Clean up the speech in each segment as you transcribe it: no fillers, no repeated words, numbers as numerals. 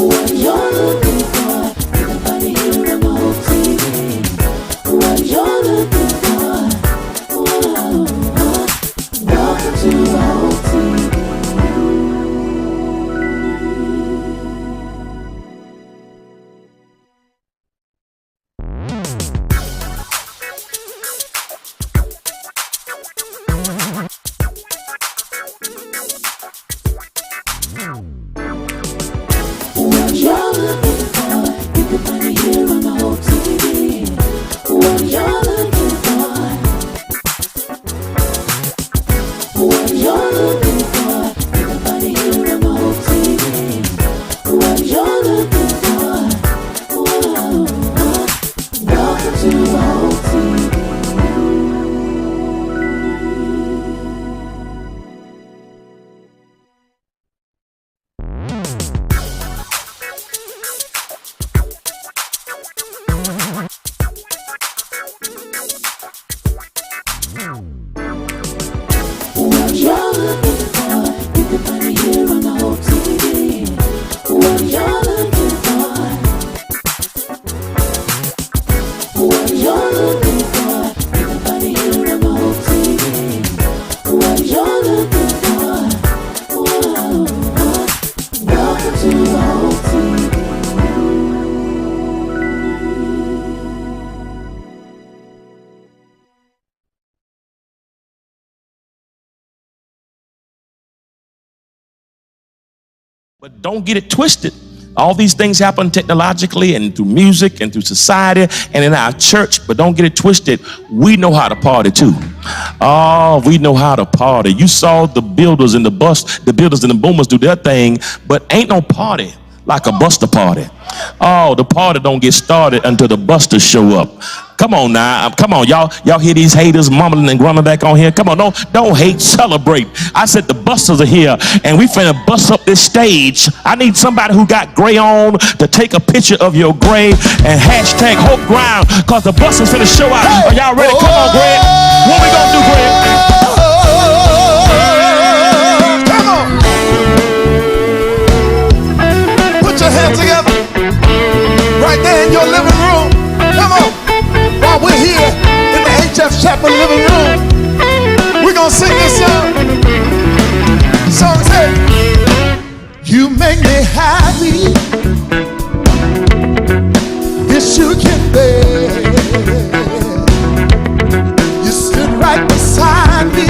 What you're looking for, everybody here on the whole TV. What you're looking for, whoa, welcome to the whole TV. What you're looking for, you can find it here on the whole TV. What you're looking for, what you're looking for, you can find it here on the whole TV. What you're looking for, whoa, welcome to the whole TV. What you're looking for, you can find it here on the whole TV. What you're looking for, what you're looking for, you can find it here on the whole TV. What you're looking for, whoa, welcome to the whole TV. But don't get it twisted. All these things happen technologically and through music and through society and in our church, but don't get it twisted. We know how to party too. Oh, we know how to party. You saw the builders and the builders and the boomers do their thing, but ain't no party like a buster party. Oh, the party don't get started until the busters show up. Come on now, come on, y'all hear these haters mumbling and grumbling back on here? Come on, don't hate, celebrate. I said the busters are here, and we finna bust up this stage. I need somebody who got gray on to take a picture of your gray and hashtag Hope Ground, cause the busters finna show out. Are y'all ready? Come on, Greg. What we gonna do, Greg? Come on. Put your hands together right there in your living room. Come on. While we're here in the HF Chapel living room, we're gonna sing this song. The song says, you make me happy, this you can bear. You stood right beside me,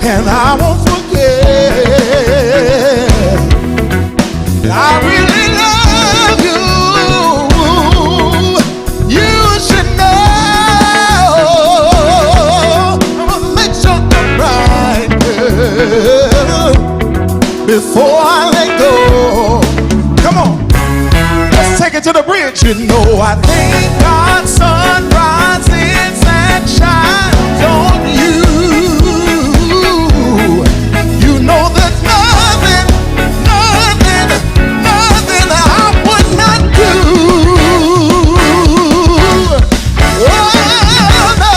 and I won't forget. I really love you. You should know. I'm gonna make something right, girl, before I let go. Come on, let's take it to the bridge. You know I think God's sun rises and shines on you. You know there's nothing I would not do. Oh no,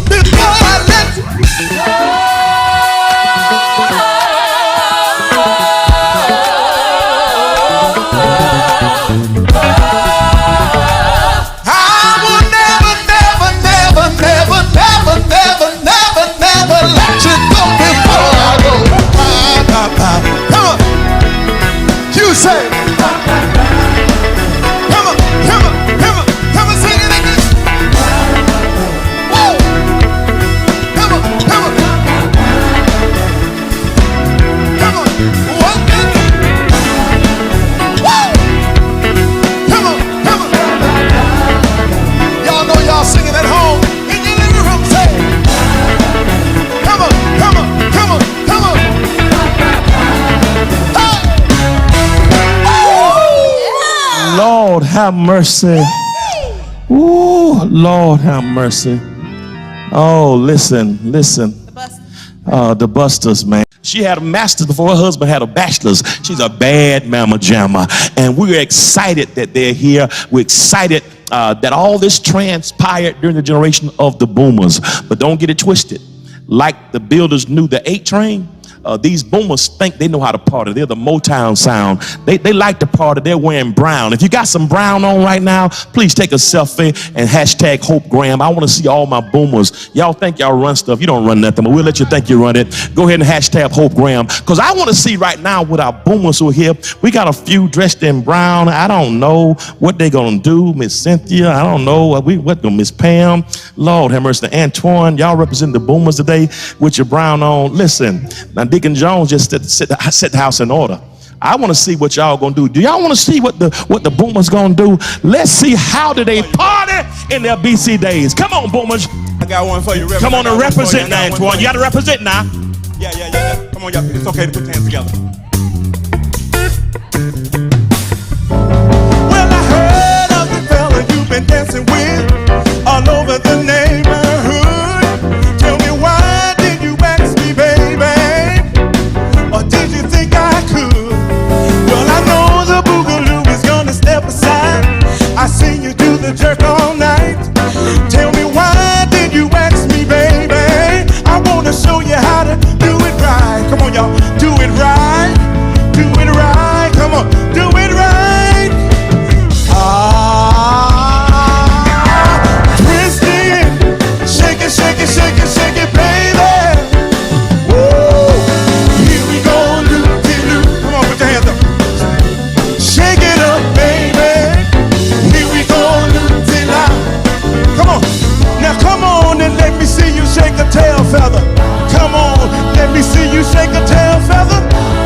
before I let you go. I will never let you go before I go. Come on, you say. Come on, sing it again. Woo! Come on. One thing. Woo! Come on. Y'all know y'all singing at home in your living room. Say, come on. Hey! Lord have mercy. Ooh, Lord have mercy. Oh, listen. The busters, man. She had a master's before her husband had a bachelor's. She's a bad mama jamma. And we're excited that they're here. We're excited that all this transpired during the generation of the boomers. But don't get it twisted. Like the builders knew the 8 train, These boomers think they know how to party. They're the Motown sound. They like to party. They're wearing brown. If you got some brown on right now, please take a selfie and hashtag HopeGram. I want to see all my boomers. Y'all think y'all run stuff. You don't run nothing, but we'll let you think you run it. Go ahead and hashtag HopeGram, because I want to see right now with our boomers who are here. We got a few dressed in brown. I don't know what they're going to do. Miss Cynthia, I don't know. What Miss Pam, Lord have mercy. Antoine, y'all represent the boomers today with your brown on. Listen, now Deacon Jones just set the house in order. I want to see what y'all gonna do. Do y'all want to see what the boomers gonna do? Let's see how do they party in their BC days. Come on, boomers. I got one for you. Come on and represent now, Antoine. You got to represent now. Yeah. Come on, y'all. It's okay to put your hands together. Well, I heard of the fella you've been dancing with all over the neighborhood. Tell me, why did you ask me, baby? Or did you think I could? Well, I know the boogaloo is gonna step aside. I seen you do the jerk all night. Tell me, why did you ask me, baby? I wanna show you how to do it right. Come on, y'all, do it right. Do it right. Come on, do it right. Twist it, shake it, shake it, shake it, shake it, baby. Woo! Here we go, loop-de-loop. Come on, put your hands up. Shake it up, baby. Here we go, loop-de-loop. Come on, now come on and let me see you shake a tail feather. Come on, let me see you shake a tail feather.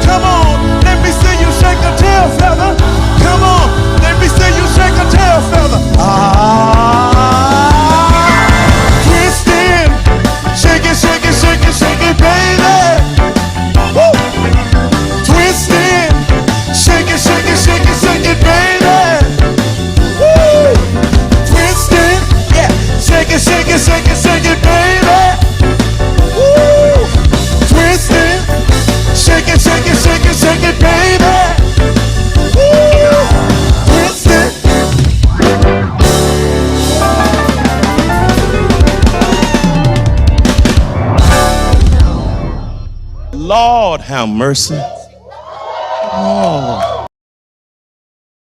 Come on, let me see you shake a tail feather. Come on, let me see you shake a tail feather. Twist it, shake it, shake it, shake it, shake it, baby. Woo! Twist it, shake it, shake it, shake it, shake it, baby. Woo! Twist it, yeah, shake it, shake it, shake it, shake it, baby. Woo! Twist it, shake it, shake it, shake it, shake it, baby. Woo! Twist it. Lord have mercy. Oh,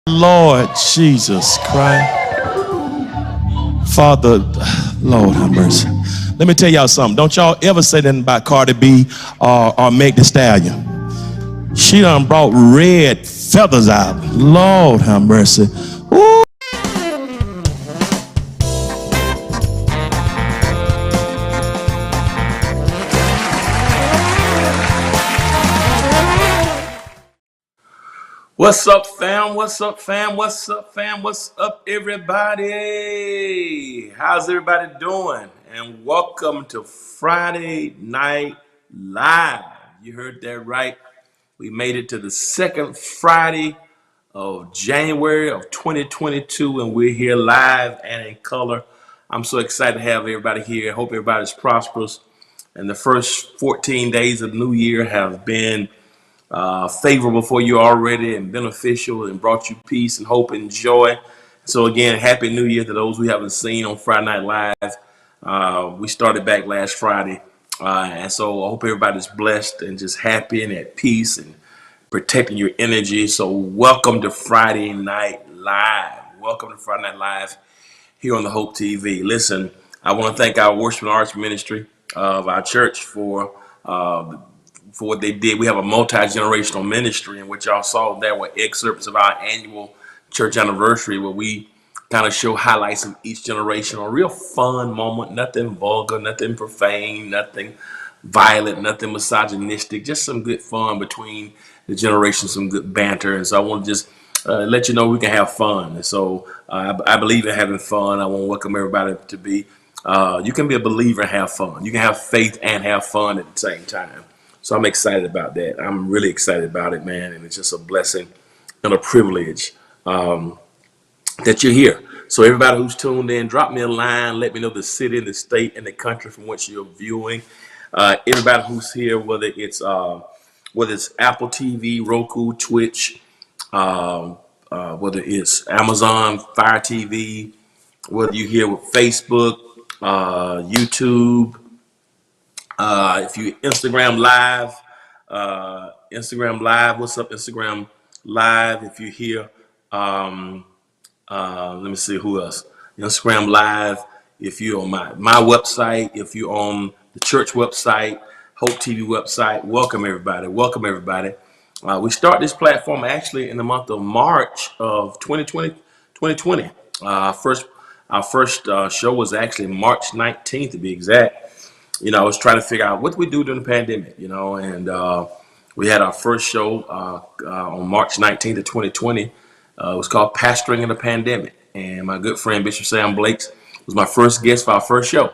Lord Jesus Christ. Father, Lord have mercy. Let me tell y'all something. Don't y'all ever say nothing about Cardi B or Meg Thee Stallion. She done brought red feathers out. Lord have mercy. Ooh. What's up, fam? What's up, fam? What's up, fam? What's up, everybody? How's everybody doing? And welcome to Friday Night Live. You heard that right. We made it to the second Friday of January of 2022, and we're here live and in color. I'm so excited to have everybody here. I hope everybody's prosperous. And the first 14 days of the new year have been favorable for you already and beneficial and brought you peace and hope and joy. So again, Happy New Year to those we haven't seen on Friday Night Live. We started back last Friday. And so I hope everybody's blessed and just happy and at peace and protecting your energy. So welcome to Friday Night Live. Welcome to Friday Night Live here on the Hope TV. Listen, I want to thank our worship and arts ministry of our church for what they did. We have a multi-generational ministry, in which y'all saw there were excerpts of our annual church anniversary, where we kind of show highlights of each generation. A real fun moment, nothing vulgar, nothing profane, nothing violent, nothing misogynistic, just some good fun between the generations, some good banter. And so I want to just let you know we can have fun. And so I believe in having fun. I want to welcome everybody to be. You can be a believer and have fun. You can have faith and have fun at the same time. So I'm excited about that. I'm really excited about it, man. And it's just a blessing and a privilege that you're here. So everybody who's tuned in, drop me a line. Let me know the city, the state, and the country from which you're viewing. Everybody who's here, whether it's Apple TV, Roku, Twitch, whether it's Amazon Fire TV, whether you're here with Facebook, YouTube, if you Instagram Live, Instagram Live. What's up, Instagram Live? If you're here, let me see who else. Instagram Live. If you're on my website, if you're on the church website, Hope TV website, welcome everybody. Welcome everybody. We start this platform actually in the month of March of 2020. Our first show was actually March 19th to be exact. I was trying to figure out what we do during the pandemic, and we had our first show on March 19th of 2020. It was called Pastoring in the Pandemic. And my good friend Bishop Sam Blakes was my first guest for our first show,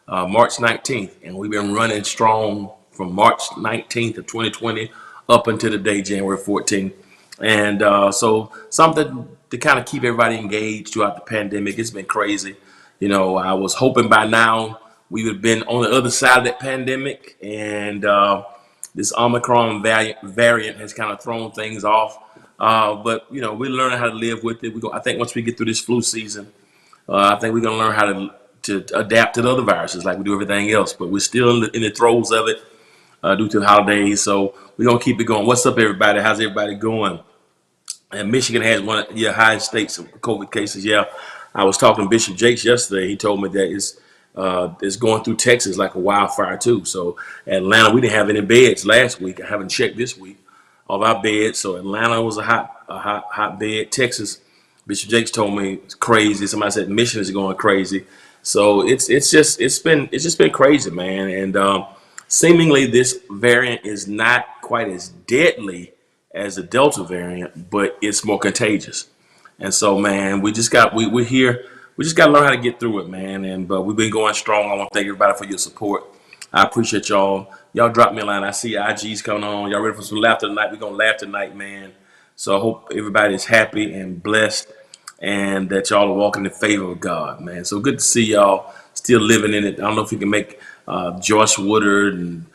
March 19th. And we've been running strong from March 19th of 2020 up until the day, January 14th. And so something to kind of keep everybody engaged throughout the pandemic. It's been crazy. I was hoping by now we would have been on the other side of that pandemic. And this Omicron variant has kind of thrown things off. But we're learning how to live with it. I think once we get through this flu season, I think we're gonna learn how to adapt to the other viruses like we do everything else. But we're still in the throes of it due to the holidays. So we're gonna keep it going. What's up, everybody? How's everybody going? And Michigan has one of the highest states of COVID cases. Yeah, I was talking to Bishop Jakes yesterday. He told me that it's going through Texas like a wildfire too. So Atlanta, we didn't have any beds last week. I haven't checked this week of our beds. So Atlanta was a hot bed. Texas, Bishop Jakes told me it's crazy. Somebody said Michigan is going crazy. So it's just been crazy, man. And seemingly this variant is not quite as deadly as the Delta variant, but it's more contagious. And so, man, we're here. We just got to learn how to get through it, man. But we've been going strong. I want to thank everybody for your support. I appreciate y'all. Y'all drop me a line. I see IG's coming on. Y'all ready for some laughter tonight? We're going to laugh tonight, man. So I hope everybody is happy and blessed and that y'all are walking in favor of God, man. So good to see y'all still living in it. I don't know if we can make Joyce Woodard and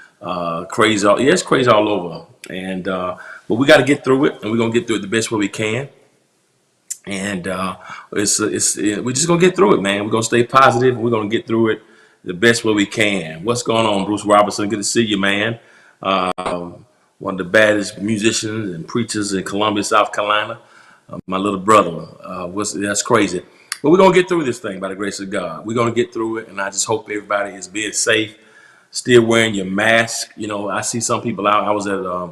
crazy. Yeah, it's crazy all over. And but we got to get through it, and we're going to get through it the best way we can. And we're just going to get through it, man. We're going to stay positive, and we're going to get through it the best way we can. What's going on, Bruce Robertson? Good to see you, man. One of the baddest musicians and preachers in Columbia, South Carolina. My little brother. That's crazy. But we're going to get through this thing by the grace of God. We're going to get through it, and I just hope everybody is being safe, still wearing your mask. I see some people out. I was at a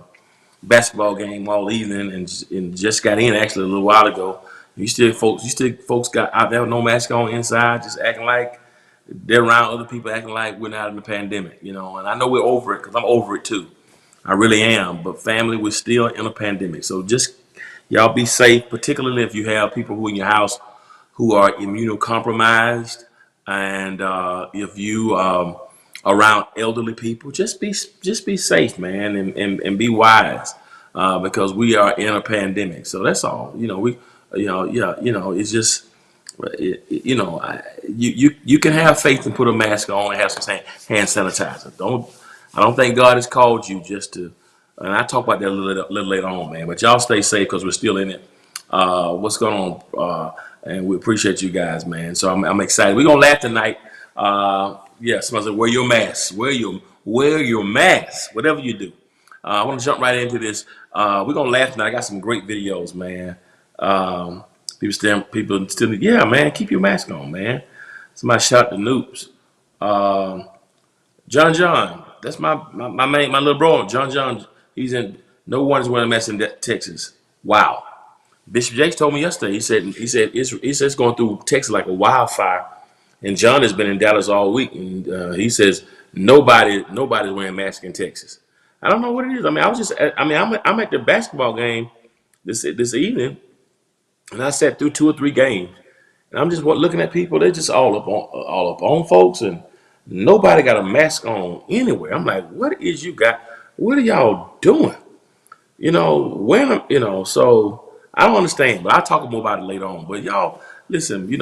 basketball game all evening and just got in actually a little while ago. You still folks got out there with no mask on inside, just acting like they're around other people, acting like we're not in the pandemic, And I know we're over it because I'm over it too. I really am. But family, we're still in a pandemic. So just y'all be safe, particularly if you have people who in your house who are immunocompromised, and if you around elderly people, just be safe, man, and be wise because we are in a pandemic. So that's all. It's just. You can have faith and put a mask on and have some hand sanitizer. I don't think God has called you just to. And I talk about that a little later on, man. But y'all stay safe because we're still in it. What's going on? And we appreciate you guys, man. So I'm excited. We're gonna laugh tonight. Somebody said wear your mask. Wear your mask. Whatever you do. I want to jump right into this. We're gonna laugh tonight. I got some great videos, man. People still, yeah, man, keep your mask on, man. Somebody shot the noobs. John, that's my little bro. John, he's in. No one's wearing a mask in Texas. Wow. Bishop Jakes told me yesterday. He said it's going through Texas like a wildfire, and John has been in Dallas all week, and he says nobody's wearing masks in Texas. I don't know what it is. I mean, I'm at the basketball game this evening. And I sat through 2 or 3 games, and I'm just looking at people. They're just all up on folks, and nobody got a mask on anywhere. I'm like, what is you got? What are y'all doing? So I don't understand, but I'll talk more about it later on. But y'all, listen,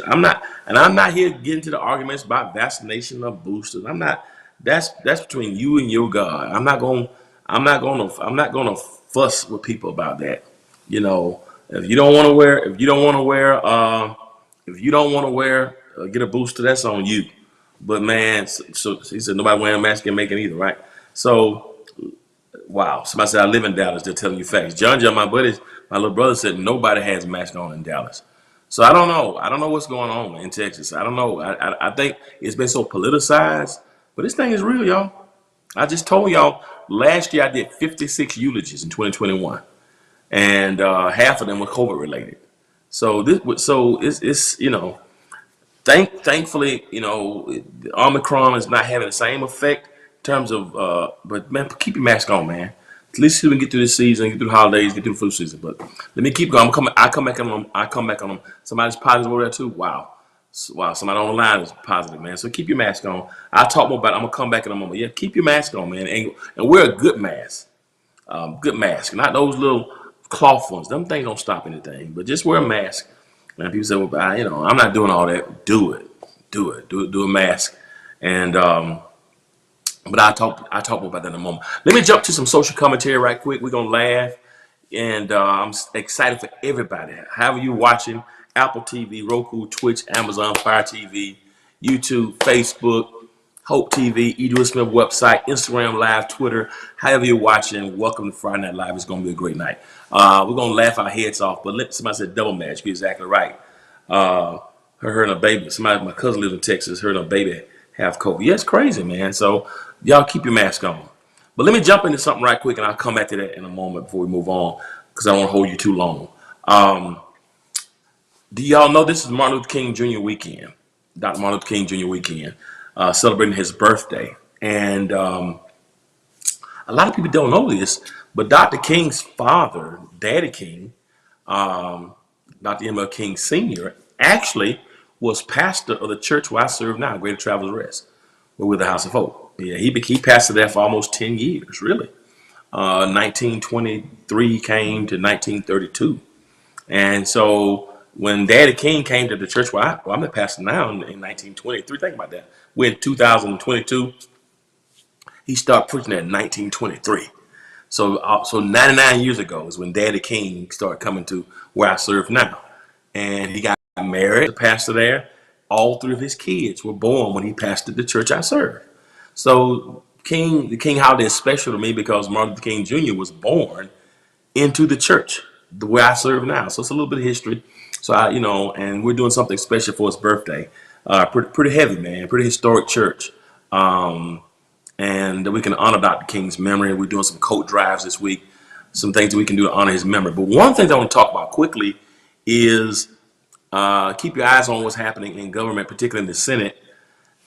I'm not here getting to the arguments about vaccination or boosters. I'm not. That's between you and your God. I'm not gonna fuss with people about that. If you don't want to wear, get a booster. That's on you. But man, so he said nobody wearing a mask can make it either, right? So Wow. Somebody said, I live in Dallas. They're telling you facts. John, my buddies, my little brother said nobody has a mask on in Dallas. So I don't know. I don't know what's going on in Texas. I don't know. I think it's been so politicized, but this thing is real, y'all. I just told y'all last year I did 56 eulogies in 2021, and half of them were COVID related. So it's thankfully, the Omicron is not having the same effect in terms of, but man, keep your mask on, man. At least we can get through this season, get through the holidays, get through the flu season. But let me keep going. I come back on them. I come back on them. Somebody's positive over there too. Wow. Wow. Somebody on the line is positive, man. So keep your mask on. I'll talk more about it. I'm going to come back in a moment. Yeah, keep your mask on, man. And wear a good mask. Good mask. Not those little cloth ones. Them things don't stop anything. But just wear a mask. And people say, well, I'm not doing all that. Do it. Do a mask. And but I'll talk more about that in a moment. Let me jump to some social commentary right quick. We're gonna laugh, and I'm excited for everybody. However you watching, Apple TV, Roku, Twitch, Amazon, Fire TV, YouTube, Facebook, Hope TV, Edwin Smith website, Instagram Live, Twitter. However you're watching, welcome to Friday Night Live. It's gonna be a great night. We're gonna laugh our heads off. But somebody said double match. You're exactly right. Her and her baby. My cousin lives in Texas. Her and her baby have COVID. Yeah, it's crazy, man. So y'all keep your mask on. But let me jump into something right quick, and I'll come back to that in a moment before we move on, because I don't want to hold you too long. Do y'all know this is Martin Luther King Jr. weekend? Dr. Martin Luther King Jr. weekend, celebrating his birthday. And a lot of people don't know this, but Dr. King's father, Daddy King, Dr. M.L. King Sr., actually was pastor of the church where I serve now, Greater Travelers Rest. We're with the House of Hope. Yeah, he pastored there for almost 10 years, really. 1923 he came to 1932. And so when Daddy King came to the church where I'm the pastor now in 1923, think about that. We're in 2022. He started preaching in 1923. So 99 years ago is when Daddy King started coming to where I serve now. And he got married, the pastor there. All three of his kids were born when he pastored the church I serve. So the King holiday is special to me because Martin Luther King Jr. was born into the church, the way I serve now. So it's a little bit of history. So and we're doing something special for his birthday. Pretty heavy, man. Pretty historic church. And we can honor Dr. King's memory. We're doing some coat drives this week. Some things that we can do to honor his memory. But one thing I want to talk about quickly is keep your eyes on what's happening in government, particularly in the Senate,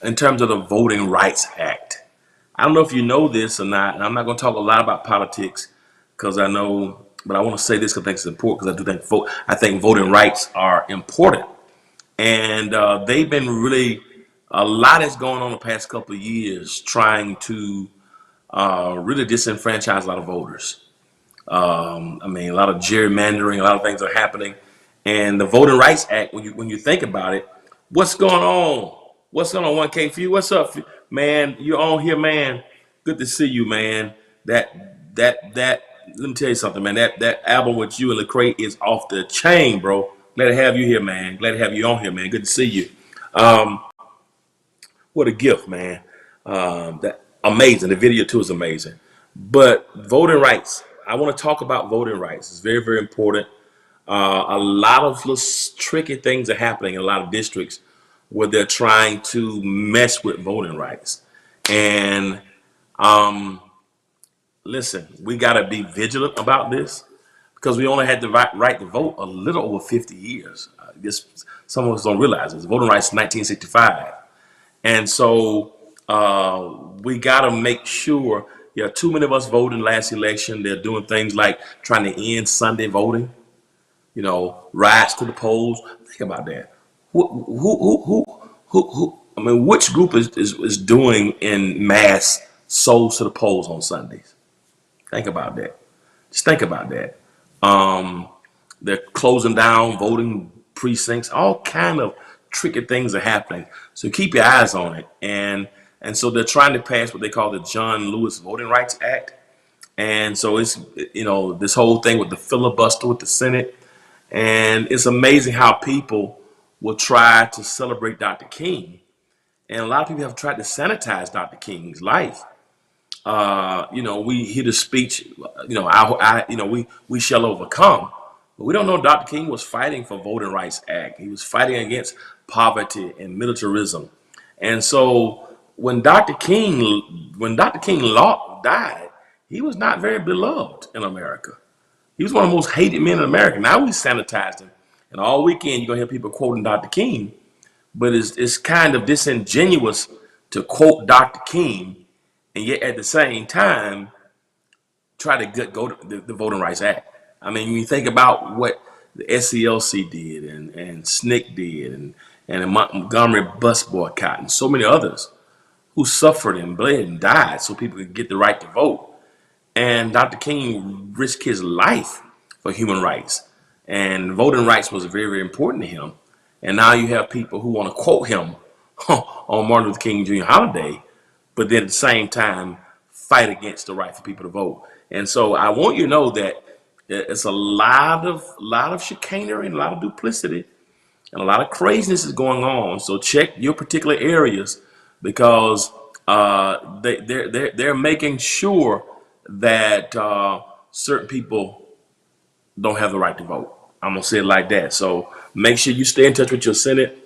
in terms of the Voting Rights Act. I don't know if you know this or not, and I'm not going to talk a lot about politics because I know, but I want to say this because I think it's important because I think voting rights are important. And they've been a lot has gone on the past couple of years trying to really disenfranchise a lot of voters. A lot of gerrymandering, a lot of things are happening. And the Voting Rights Act, when you think about it, what's going on? What's going on, 1K Few? What's up, man? You're on here, man. Good to see you, man. Let me tell you something, man. That album with you and Lecrae is off the chain, bro. Glad to have you here, man. Glad to have you on here, man. Good to see you. What a gift, man. That amazing. The video too is amazing. But voting rights. I want to talk about voting rights. It's very, very important. A lot of little tricky things are happening in a lot of districts where they're trying to mess with voting rights. And listen, we got to be vigilant about this because we only had the right to vote a little over 50 years. I guess some of us don't realize this. Voting rights in 1965. And so we got to make sure, too many of us voted in last election. They're doing things like trying to end Sunday voting, riots to the polls. Think about that. Which group is doing in mass souls to the polls on Sundays? Think about that. Just think about that. They're closing down voting precincts. All kind of tricky things are happening. So keep your eyes on it. And so they're trying to pass what they call the John Lewis Voting Rights Act. And so it's, this whole thing with the filibuster with the Senate. And it's amazing how people will try to celebrate Dr. King. And a lot of people have tried to sanitize Dr. King's life. we hear the speech, we shall overcome. But we don't know Dr. King was fighting for Voting Rights Act. He was fighting against poverty and militarism. And so when Dr. King died, he was not very beloved in America. He was one of the most hated men in America. Now we sanitized him. And all weekend you're gonna hear people quoting Dr. King, but it's kind of disingenuous to quote Dr. King and yet at the same time try to go to the Voting Rights Act. I mean, when you think about what the SCLC did and SNCC did and the Montgomery bus boycott and so many others who suffered and bled and died so people could get the right to vote. And Dr. King risked his life for human rights. And voting rights was very, very important to him. And now you have people who want to quote him on Martin Luther King Jr. holiday, but then at the same time fight against the right for people to vote. And so I want you to know that it's a lot of chicanery and a lot of duplicity and a lot of craziness is going on. So check your particular areas because they're making sure that certain people don't have the right to vote. I'm gonna say it like that. So make sure you stay in touch with your Senate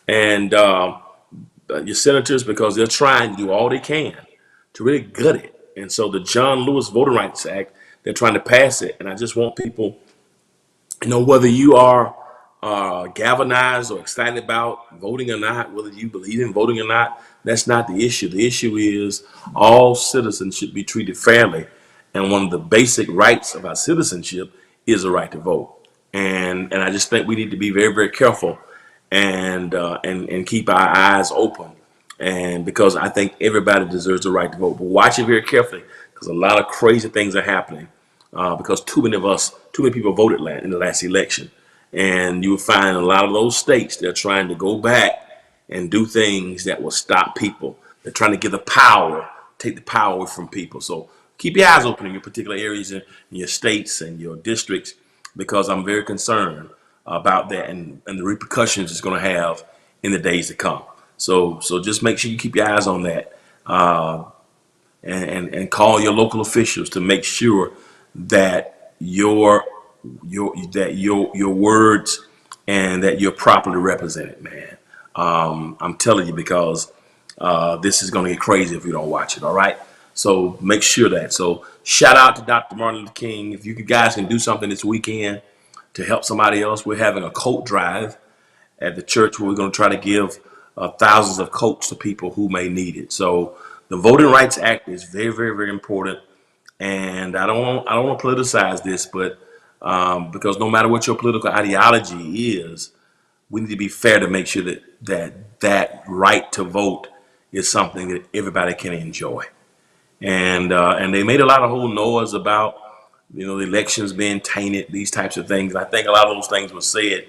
and your senators because they're trying to do all they can to really gut it. And so the John Lewis Voting Rights Act, they're trying to pass it. And I just want people, whether you are galvanized or excited about voting or not, whether you believe in voting or not, that's not the issue. The issue is all citizens should be treated fairly. And one of the basic rights of our citizenship is the right to vote. And I just think we need to be very, very careful and keep our eyes open. And because I think everybody deserves the right to vote. But watch it very carefully because a lot of crazy things are happening because too many people voted in the last election. And you will find a lot of those states, they're trying to go back and do things that will stop people. They're trying to take the power away from people. So keep your eyes open in your particular areas in your states and your districts because I'm very concerned about that and the repercussions it's going to have in the days to come. So just make sure you keep your eyes on that and call your local officials to make sure that your words and that you're properly represented, man. I'm telling you because this is going to get crazy if you don't watch it. All right. So make sure that. So shout out to Dr. Martin Luther King. If you guys can do something this weekend to help somebody else, we're having a coat drive at the church where we're going to try to give thousands of coats to people who may need it. So the Voting Rights Act is very, very, very important. And I don't want to politicize this, but because no matter what your political ideology is, we need to be fair to make sure that right to vote is something that everybody can enjoy. And they made a lot of whole noise about the elections being tainted, these types of things. I think a lot of those things were said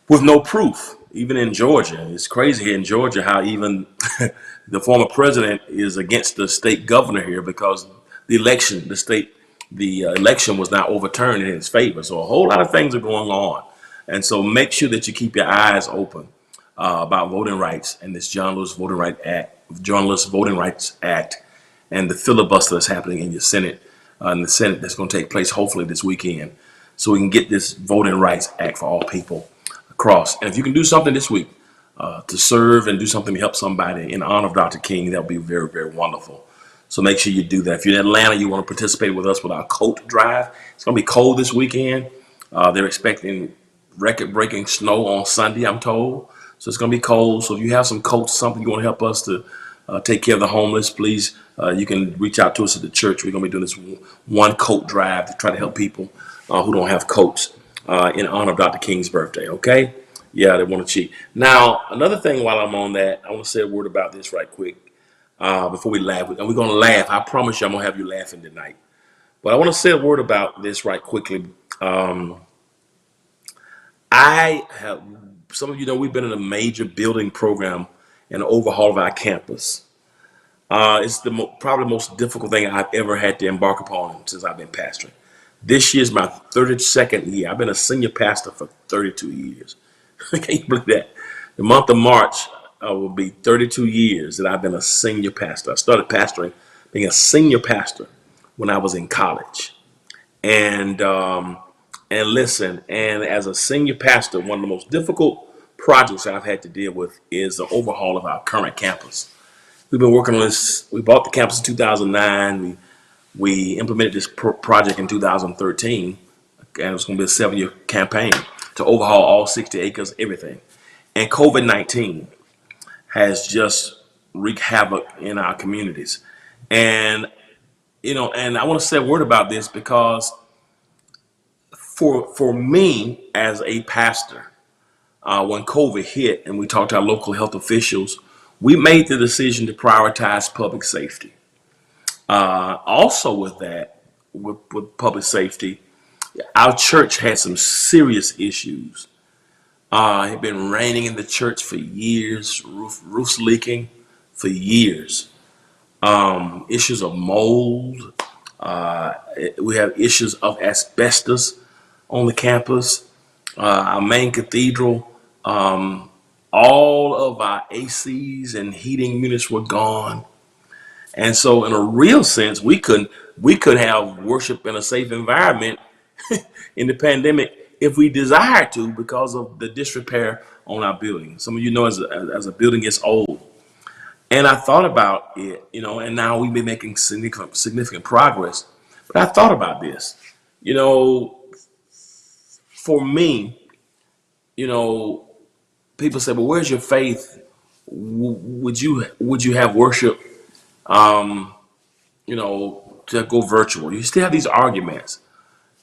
with no proof. Even in Georgia, it's crazy here in Georgia how even the former president is against the state governor here because the election was not overturned in his favor. So a whole lot of things are going on. And so make sure that you keep your eyes open about voting rights and this John Lewis Voting Rights Act and the filibuster that's happening in your Senate, in the Senate that's going to take place hopefully this weekend so we can get this Voting Rights Act for all people across. And if you can do something this week to serve and do something to help somebody in honor of Dr. King, that would be very, very wonderful. So make sure you do that. If you're in Atlanta, you want to participate with us with our coat drive. It's going to be cold this weekend. They're expecting record-breaking snow on Sunday, I'm told. So it's going to be cold. So if you have some coats, something you want to help us to take care of the homeless, please, you can reach out to us at the church. We're going to be doing this one coat drive to try to help people who don't have coats in honor of Dr. King's birthday, okay? Yeah, they want to cheat. Now, another thing while I'm on that, I want to say a word about this right quick before we laugh. And we're going to laugh. I promise you I'm going to have you laughing tonight. But I want to say a word about this right quickly. Some of you know we've been in a major building program and overhaul of our campus. It's probably the most difficult thing I've ever had to embark upon since I've been pastoring. This year's my 32nd year. I've been a senior pastor for 32 years. Can you believe that? The month of March will be 32 years that I've been a senior pastor. I started pastoring being a senior pastor when I was in college. And listen, and as a senior pastor, one of the most difficult projects I've had to deal with is the overhaul of our current campus. We've been working on this. We bought the campus in 2009. We implemented this project in 2013, and it was going to be a 7-year campaign to overhaul all 60 acres, everything. And COVID-19 has just wreaked havoc in our communities. And, and I want to say a word about this because for me as a pastor, when COVID hit and we talked to our local health officials, we made the decision to prioritize public safety. Also with that, with public safety, our church had some serious issues. It had been raining in the church for years, roofs leaking for years. Issues of mold. We have issues of asbestos on the campus. Our main cathedral, all of our ACs and heating units were gone. And so in a real sense, we couldn't have worship in a safe environment in the pandemic if we desired to because of the disrepair on our building. Some of you know as a building gets old. And I thought about it, and now we've been making significant progress. But I thought about this, for me, people say, well, where's your faith? Would you have worship, to go virtual? You still have these arguments.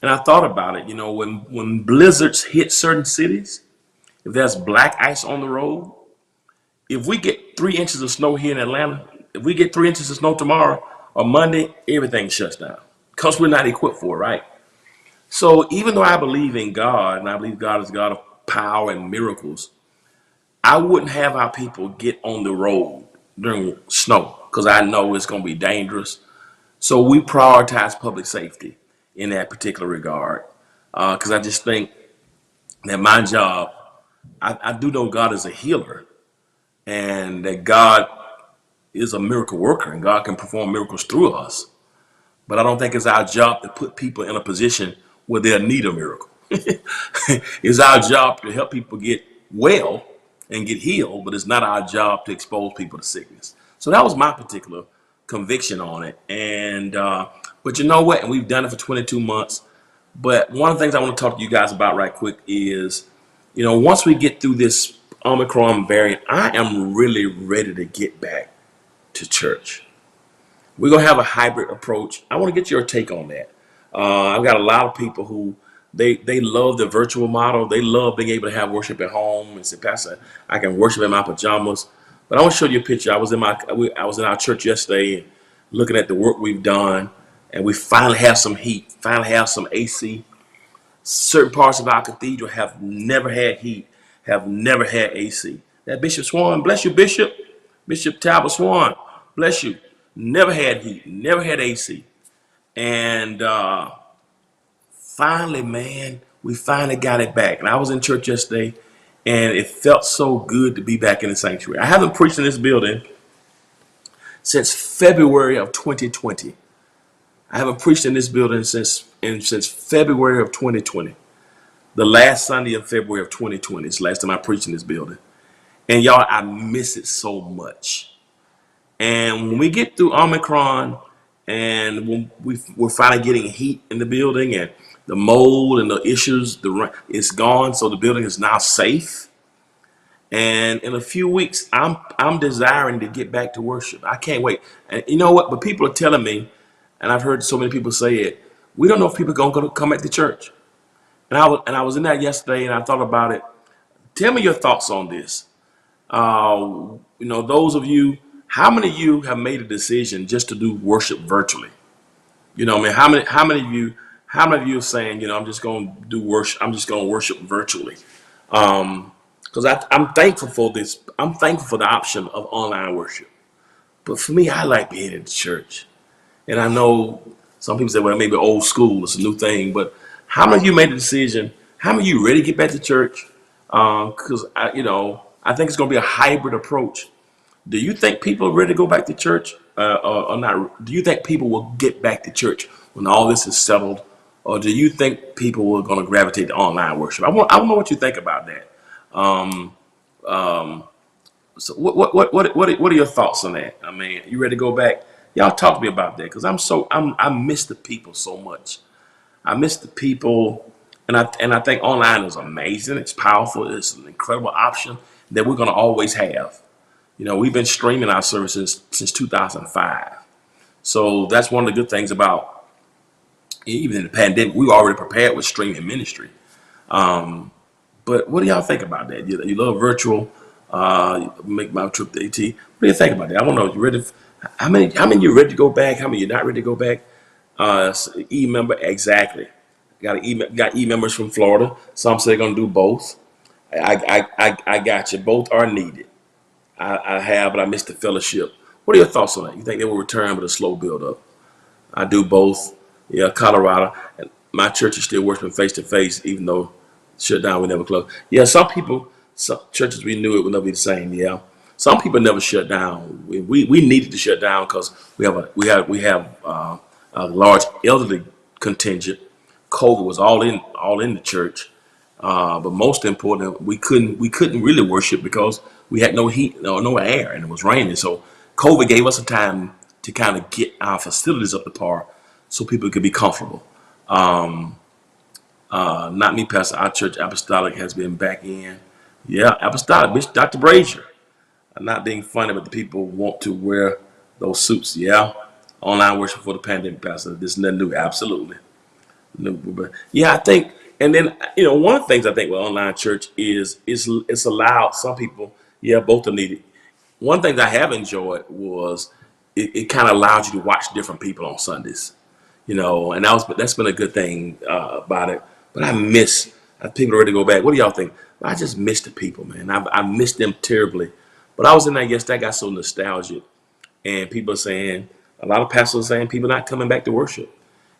And I thought about it, when blizzards hit certain cities, if there's black ice on the road, if we get 3 inches of snow here in Atlanta, if we get 3 inches of snow tomorrow or Monday, everything shuts down because we're not equipped for it, right? So even though I believe in God and I believe God is God of power and miracles, I wouldn't have our people get on the road during snow because I know it's going to be dangerous. So we prioritize public safety in that particular regard because I just think that my job, I do know God is a healer and that God is a miracle worker and God can perform miracles through us. But I don't think it's our job to put people in a position where they'll need a miracle. It's our job to help people get well and get healed, but it's not our job to expose people to sickness. So that was my particular conviction on it. And but you know what? And we've done it for 22 months. But one of the things I want to talk to you guys about right quick is, once we get through this Omicron variant, I am really ready to get back to church. We're going to have a hybrid approach. I want to get your take on that. I've got a lot of people who they love the virtual model. They love being able to have worship at home and say, Pastor, I can worship in my pajamas. But I want to show you a picture. I was in our church yesterday looking at the work we've done, and we finally have some heat, finally have some AC. Certain parts of our cathedral have never had heat, have never had AC. That Bishop Swan, bless you, Bishop. Bishop Talbot Swan, bless you. Never had heat, never had AC. And finally, man, we finally got it back. And I was in church yesterday, and it felt so good to be back in the sanctuary. I haven't preached in this building since February of 2020. I haven't preached in this building since February of 2020. The last Sunday of February of 2020 is the last time I preached in this building. And y'all, I miss it so much. And when we get through Omicron and when we're finally getting heat in the building and the mold and the issues, it's gone. So the building is now safe. And in a few weeks, I'm desiring to get back to worship. I can't wait. And you know what? But people are telling me, and I've heard so many people say it, we don't know if people are going to come back to church. And I was in that yesterday and I thought about it. Tell me your thoughts on this. Those of you, how many of you have made a decision just to do worship virtually? How many of you are saying, I'm just going to do worship. I'm just going to worship virtually. Because I'm thankful for this. I'm thankful for the option of online worship. But for me, I like being in the church. And I know some people say, well, maybe old school, it's a new thing. But how many of you made the decision? How many of you ready to get back to church? Because, I think it's going to be a hybrid approach. Do you think people are ready to go back to church? or not? Do you think people will get back to church when all this is settled, or do you think people are going to gravitate to online worship? I want to know what you think about that. Um, so what are your thoughts on that? I mean, you ready to go back? Y'all talk to me about that because I miss the people so much. I miss the people, and I think online is amazing. It's powerful. It's an incredible option that we're going to always have. You know, we've been streaming our services since 2005. So that's one of the good things about even in the pandemic. We were already prepared with streaming ministry. But what do y'all think about that? You love virtual, make my trip to AT. What do you think about that? I want to know. You ready? How many you ready to go back? How many you not ready to go back? E-member, exactly. Got e-members from Florida. Some say they're gonna do both. I got you. Both are needed. I have, but I missed the fellowship. What are your thoughts on that? You think they will return with a slow build up? I do both. Yeah, Colorado. And my church is still worshiping face to face, even though shut down, we never closed. Yeah, some churches we knew it would never be the same. Yeah, some people never shut down. We needed to shut down because we have a large elderly contingent. COVID was all in the church, but most important, we couldn't really worship because we had no heat, no air, and it was raining. So COVID gave us a time to kind of get our facilities up to par, so people could be comfortable. Not me, Pastor. Our church apostolic has been back in. Yeah, apostolic, Bishop Dr. Brazier. I'm not being funny, but the people want to wear those suits. Yeah, online worship for the pandemic, Pastor. This is nothing new. Absolutely. No, but yeah, I think, and then one of the things I think with online church is it's allowed some people. Yeah, both are needed. One thing I have enjoyed was it kind of allowed you to watch different people on Sundays. And that's been a good thing about it. But I miss people are ready to go back. What do y'all think? I just miss the people, man. I miss them terribly. But I was in there yesterday. I got so nostalgic, and people are saying, a lot of pastors are saying people are not coming back to worship.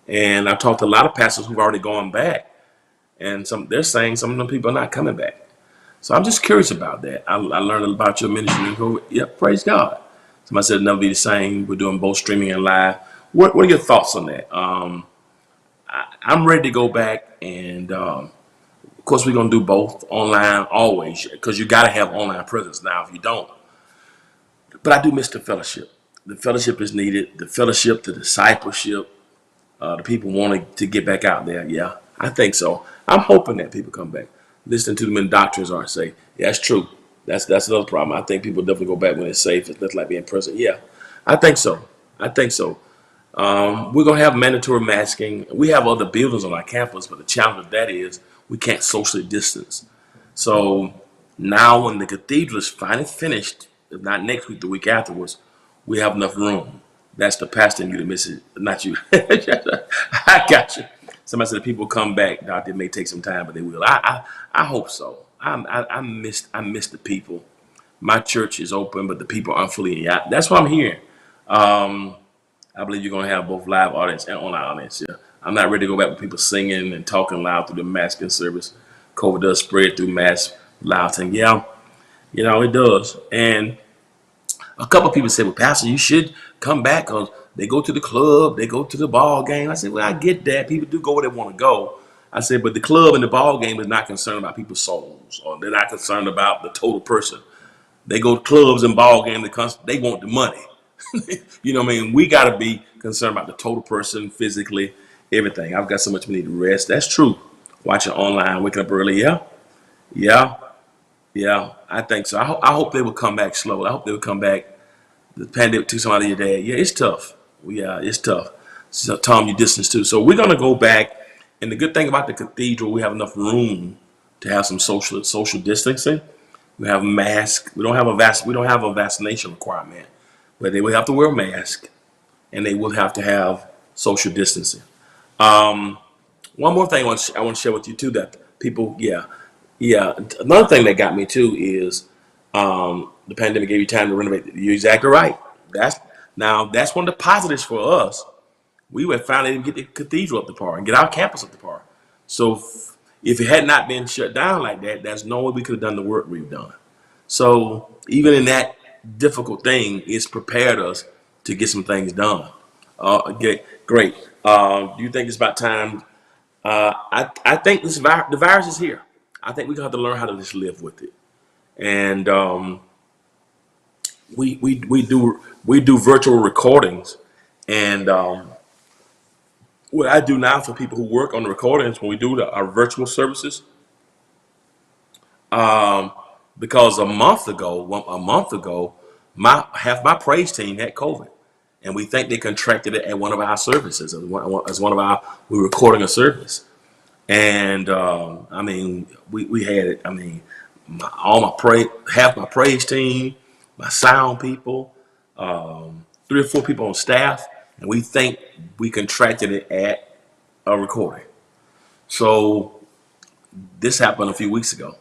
And I've talked to a lot of pastors who've already gone back, and they're saying some of them people are not coming back. So I'm just curious about that. I learned about your ministry and go, yeah, praise God. Somebody said it'll never be the same. We're doing both streaming and live. What are your thoughts on that? I'm ready to go back, and of course we're gonna do both online always because you got to have online presence now. If you don't, but I do miss the fellowship. The fellowship is needed. The fellowship, the discipleship. The people wanting to get back out there. Yeah, I think so. I'm hoping that people come back. Listening to them in doctrines aren't say, yeah, that's true. That's another problem. I think people definitely go back when it's safe. It's like being present. Yeah, I think so. We're going to have mandatory masking. We have other buildings on our campus, but the challenge of that is we can't socially distance. So now when the cathedral is finally finished, if not next week, the week afterwards, we have enough room. That's the pastor and you to miss it, not you. I got you. Somebody said people come back, Doctor. It may take some time, but they will. I hope so. I miss the people. My church is open, but the people aren't fully in. That's what I'm hearing. I believe you're going to have both live audience and online audience. Yeah, I'm not ready to go back with people singing and talking loud through the masking service. COVID does spread through mass loud thing. Yeah, it does. And a couple of people said, well, Pastor, you should come back because they go to the club, they go to the ball game. I said, well, I get that. People do go where they want to go. I said, but the club and the ball game is not concerned about people's souls, or they're not concerned about the total person. They go to clubs and ball games because they want the money. You know what I mean? We got to be concerned about the total person, physically, everything. I've got so much we need to rest. That's true. Watching online, waking up early. Yeah. I think so. I hope they will come back slowly. I hope they will come back. The pandemic took somebody your dad. Yeah, it's tough. Yeah, it's tough. So Tom, you distance too. So we're gonna go back. And the good thing about the cathedral, we have enough room to have some social distancing. We have masks. We don't have a vaccination requirement, but they will have to wear a mask, and they will have to have social distancing. One more thing I want to share with you too, that people, yeah. Another thing that got me too is the pandemic gave you time to renovate. You're exactly right. That's one of the positives for us. We were finally able to get the cathedral up to par and get our campus up to par. So if it had not been shut down like that, there's no way we could have done the work we've done. So even in that difficult thing, it's prepared us to get some things done. Okay, great. Do you think it's about time? I think the virus is here. I think we have to learn how to just live with it. And we do virtual recordings, and what I do now for people who work on the recordings when we do our virtual services, because a month ago, half my praise team had COVID, and we think they contracted it at one of our services as one of our we were recording a service, and I mean we had it. I mean, half my praise team, my sound people, 3 or 4 people on staff, and we think we contracted it at a recording. So this happened a few weeks ago.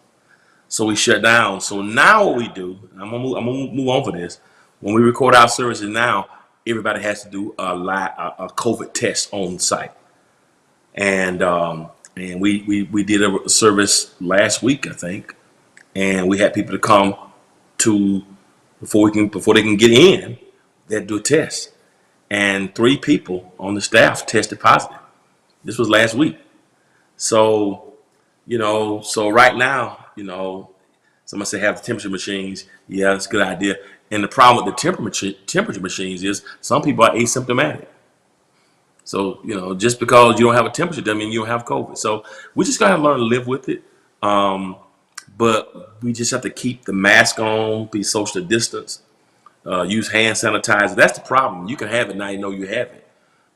So we shut down. So now what we do, I'm gonna move on for this. When we record our services now, everybody has to do a COVID test on site. And we did a service last week, I think, and we had people to come to before they can get in, they had to do a test. And 3 people on the staff tested positive. This was last week. So, so right now, somebody say have the temperature machines. Yeah, that's a good idea. And the problem with the temperature machines is some people are asymptomatic. So, just because you don't have a temperature doesn't mean you don't have COVID. So we just gotta learn to live with it. But we just have to keep the mask on, be social distance, use hand sanitizer. That's the problem. You can have it now, you know you have it.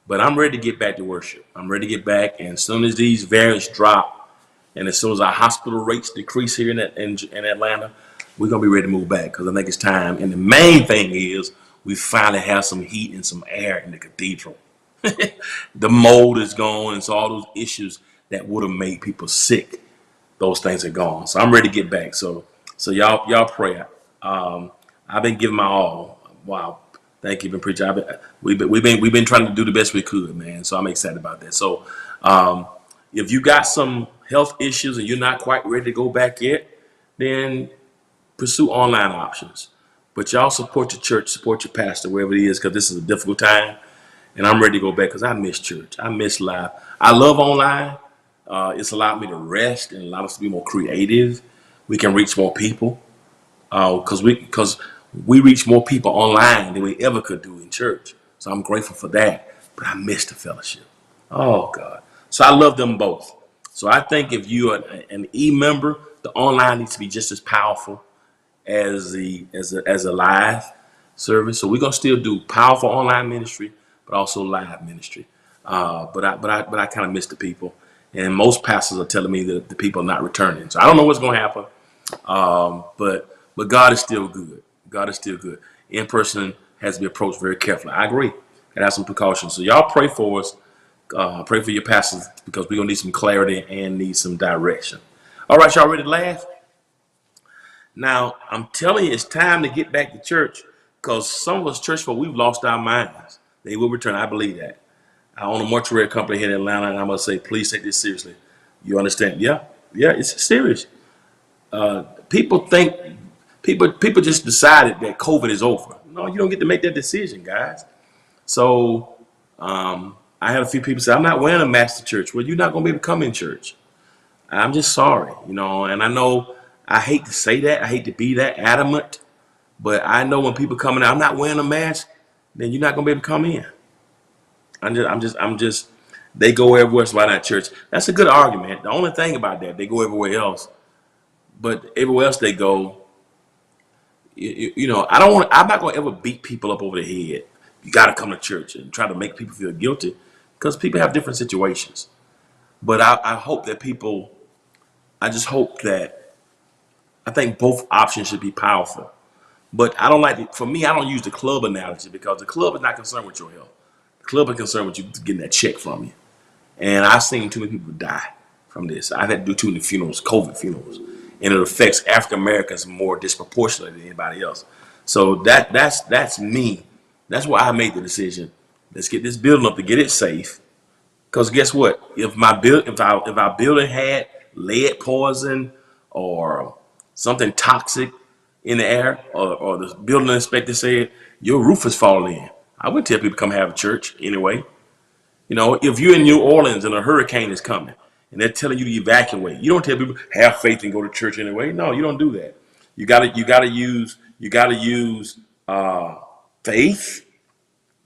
But I'm ready to get back to worship. I'm ready to get back. And as soon as these variants drop, and as soon as our hospital rates decrease here in Atlanta, we're going to be ready to move back, because I think it's time. And the main thing is we finally have some heat and some air in the cathedral. The mold is gone, and so all those issues that would have made people sick, those things are gone. So I'm ready to get back. So y'all pray. I've been giving my all. Wow. Thank you, preacher. We've been trying to do the best we could, man. So I'm excited about that. So if you got some health issues and you're not quite ready to go back yet, then pursue online options. But y'all support your church, support your pastor, wherever it is, because this is a difficult time. And I'm ready to go back because I miss church. I miss live. I love online. It's allowed me to rest and allowed us to be more creative. We can reach more people because we reach more people online than we ever could do in church. So I'm grateful for that. But I miss the fellowship. Oh, God. So I love them both. So I think if you are an e-member, the online needs to be just as powerful as a live service. So we're gonna still do powerful online ministry, but also live ministry. But I kind of miss the people, and most pastors are telling me that the people are not returning. So I don't know what's gonna happen. But God is still good. God is still good. In person has to be approached very carefully. I agree. Gotta have some precautions. So y'all pray for us. Pray for your pastors, because we're gonna need some clarity and need some direction. All right, y'all ready to laugh? Now, I'm telling you, it's time to get back to church, because some of us church folk, we've lost our minds. They will return. I believe that. I own a mortuary company here in Atlanta, and I'm gonna say, please take this seriously. You understand? Yeah, it's serious. People just decided that COVID is over. No, you don't get to make that decision, guys. So I had a few people say, I'm not wearing a mask to church. Well, you're not going to be able to come in church. I'm just sorry, and I know I hate to say that. I hate to be that adamant, but I know when people come in, I'm not wearing a mask, then you're not going to be able to come in. I'm just, they go everywhere, so why not church? That's a good argument. The only thing about that, they go everywhere else, but everywhere else they go, I'm not going to ever beat people up over the head. You got to come to church and try to make people feel guilty, because people have different situations. But I hope that I think both options should be powerful. But for me, I don't use the club analogy, because the club is not concerned with your health. The club is concerned with you getting that check from you. And I've seen too many people die from this. I've had to do too many funerals, COVID funerals. And it affects African Americans more disproportionately than anybody else. So that's me. That's why I made the decision. Let's get this building up to get it safe. Because guess what? If our building had lead poison or something toxic in the air, or the building inspector said your roof is falling in, I would tell people to come have a church anyway. You know, if you're in New Orleans and a hurricane is coming and they're telling you to evacuate, you don't tell people have faith and go to church anyway. No, you don't do that. You gotta use faith,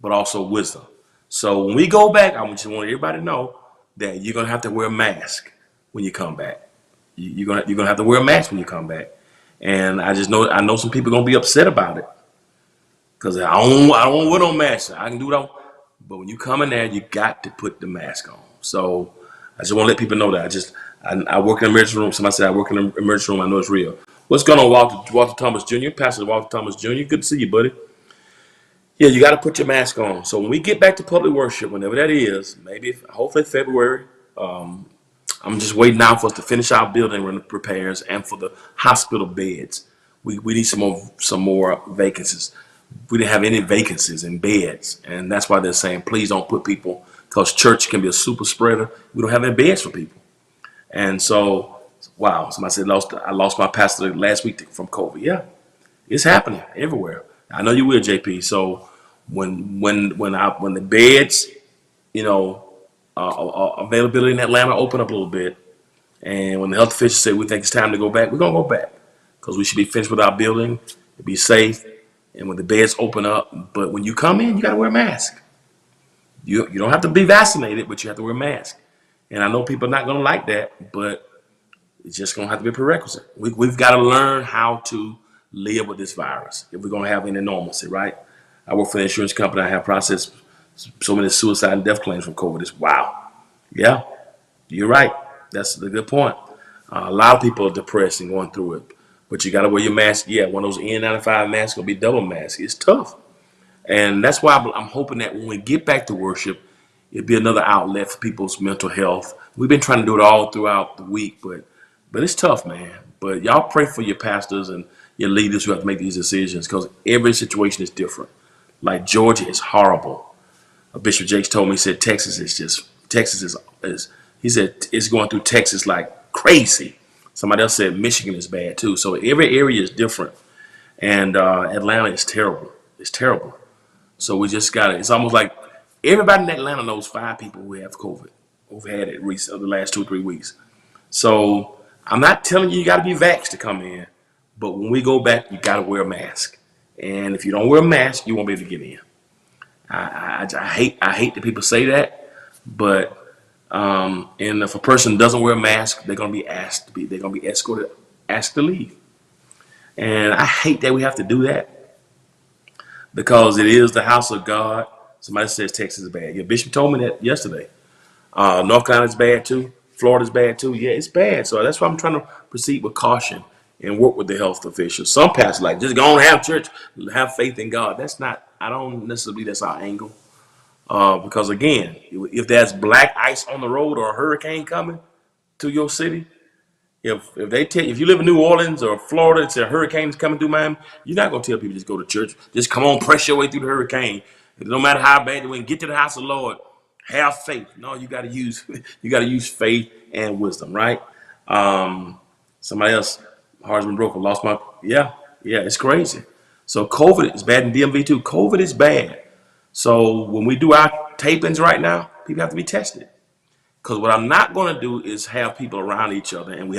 but also wisdom. So when we go back, I just want everybody to know that you're gonna have to wear a mask when you come back. You're gonna have to wear a mask when you come back. And I know some people are gonna be upset about it because I don't wear no mask. I can do it all. But when you come in there, you got to put the mask on. So I just want to let people know that. I work in the emergency room. Somebody said I work in the emergency room. I know it's real. What's going on, Walter Thomas Jr., Pastor Walter Thomas Jr.? Good to see you, buddy. Yeah, you got to put your mask on. So when we get back to public worship, whenever that is, hopefully February, I'm just waiting now for us to finish our building repairs and for the hospital beds. We need some more vacancies. We didn't have any vacancies in beds, and that's why they're saying please don't put people, because church can be a super spreader. We don't have any beds for people. And so, wow, somebody said I lost my pastor last week from COVID. Yeah, it's happening everywhere. I know you will, JP. So when the beds, availability in Atlanta open up a little bit, and when the health officials say we think it's time to go back, we're gonna go back because we should be finished with our building, be safe, and when the beds open up. But when you come in, you gotta wear a mask. You don't have to be vaccinated, but you have to wear a mask. And I know people are not gonna like that, but it's just gonna have to be a prerequisite. We've got to learn how to live with this virus if we're gonna have any normalcy, right? I work for the insurance company. I have processed so many suicide and death claims from COVID. It's wow. Yeah, you're right. That's a good point. A lot of people are depressed and going through it, but you got to wear your mask. Yeah, one of those N95 masks will be double mask. It's tough, and that's why I'm hoping that when we get back to worship, it'll be another outlet for people's mental health. We've been trying to do it all throughout the week, but it's tough, man. But y'all pray for your pastors and your leaders who have to make these decisions because every situation is different. Like Georgia is horrible. Bishop Jakes told me, he said Texas is he said it's going through Texas like crazy. Somebody else said Michigan is bad too. So every area is different. And Atlanta is terrible. It's terrible. So we just got it. It's almost like everybody in Atlanta knows 5 people who have COVID, who've had it recently, the last 2 or 3 weeks. So I'm not telling you got to be vaxxed to come in, but when we go back, you got to wear a mask. And if you don't wear a mask, you won't be able to get in. I hate that people say that, but and if a person doesn't wear a mask, they're gonna be escorted, asked to leave. And I hate that we have to do that because it is the house of God. Somebody says Texas is bad. Yeah, Bishop told me that yesterday. North Carolina is bad too. Florida's bad too. Yeah, it's bad. So that's why I'm trying to proceed with caution and work with the health officials. Some pastors like just go and have church, have faith in God. I don't necessarily believe that's our angle. Because again, if there's black ice on the road or a hurricane coming to your city, if you live in New Orleans or Florida, it's a hurricane coming through Miami, you're not gonna tell people just go to church. Just come on, press your way through the hurricane. No matter how bad you get to the house of the Lord, have faith. No, you gotta use faith and wisdom, right? Somebody else, heart's been broken, lost my it's crazy. So COVID is bad in DMV too. COVID is bad. So when we do our tapings right now, people have to be tested. Because what I'm not going to do is have people around each other, and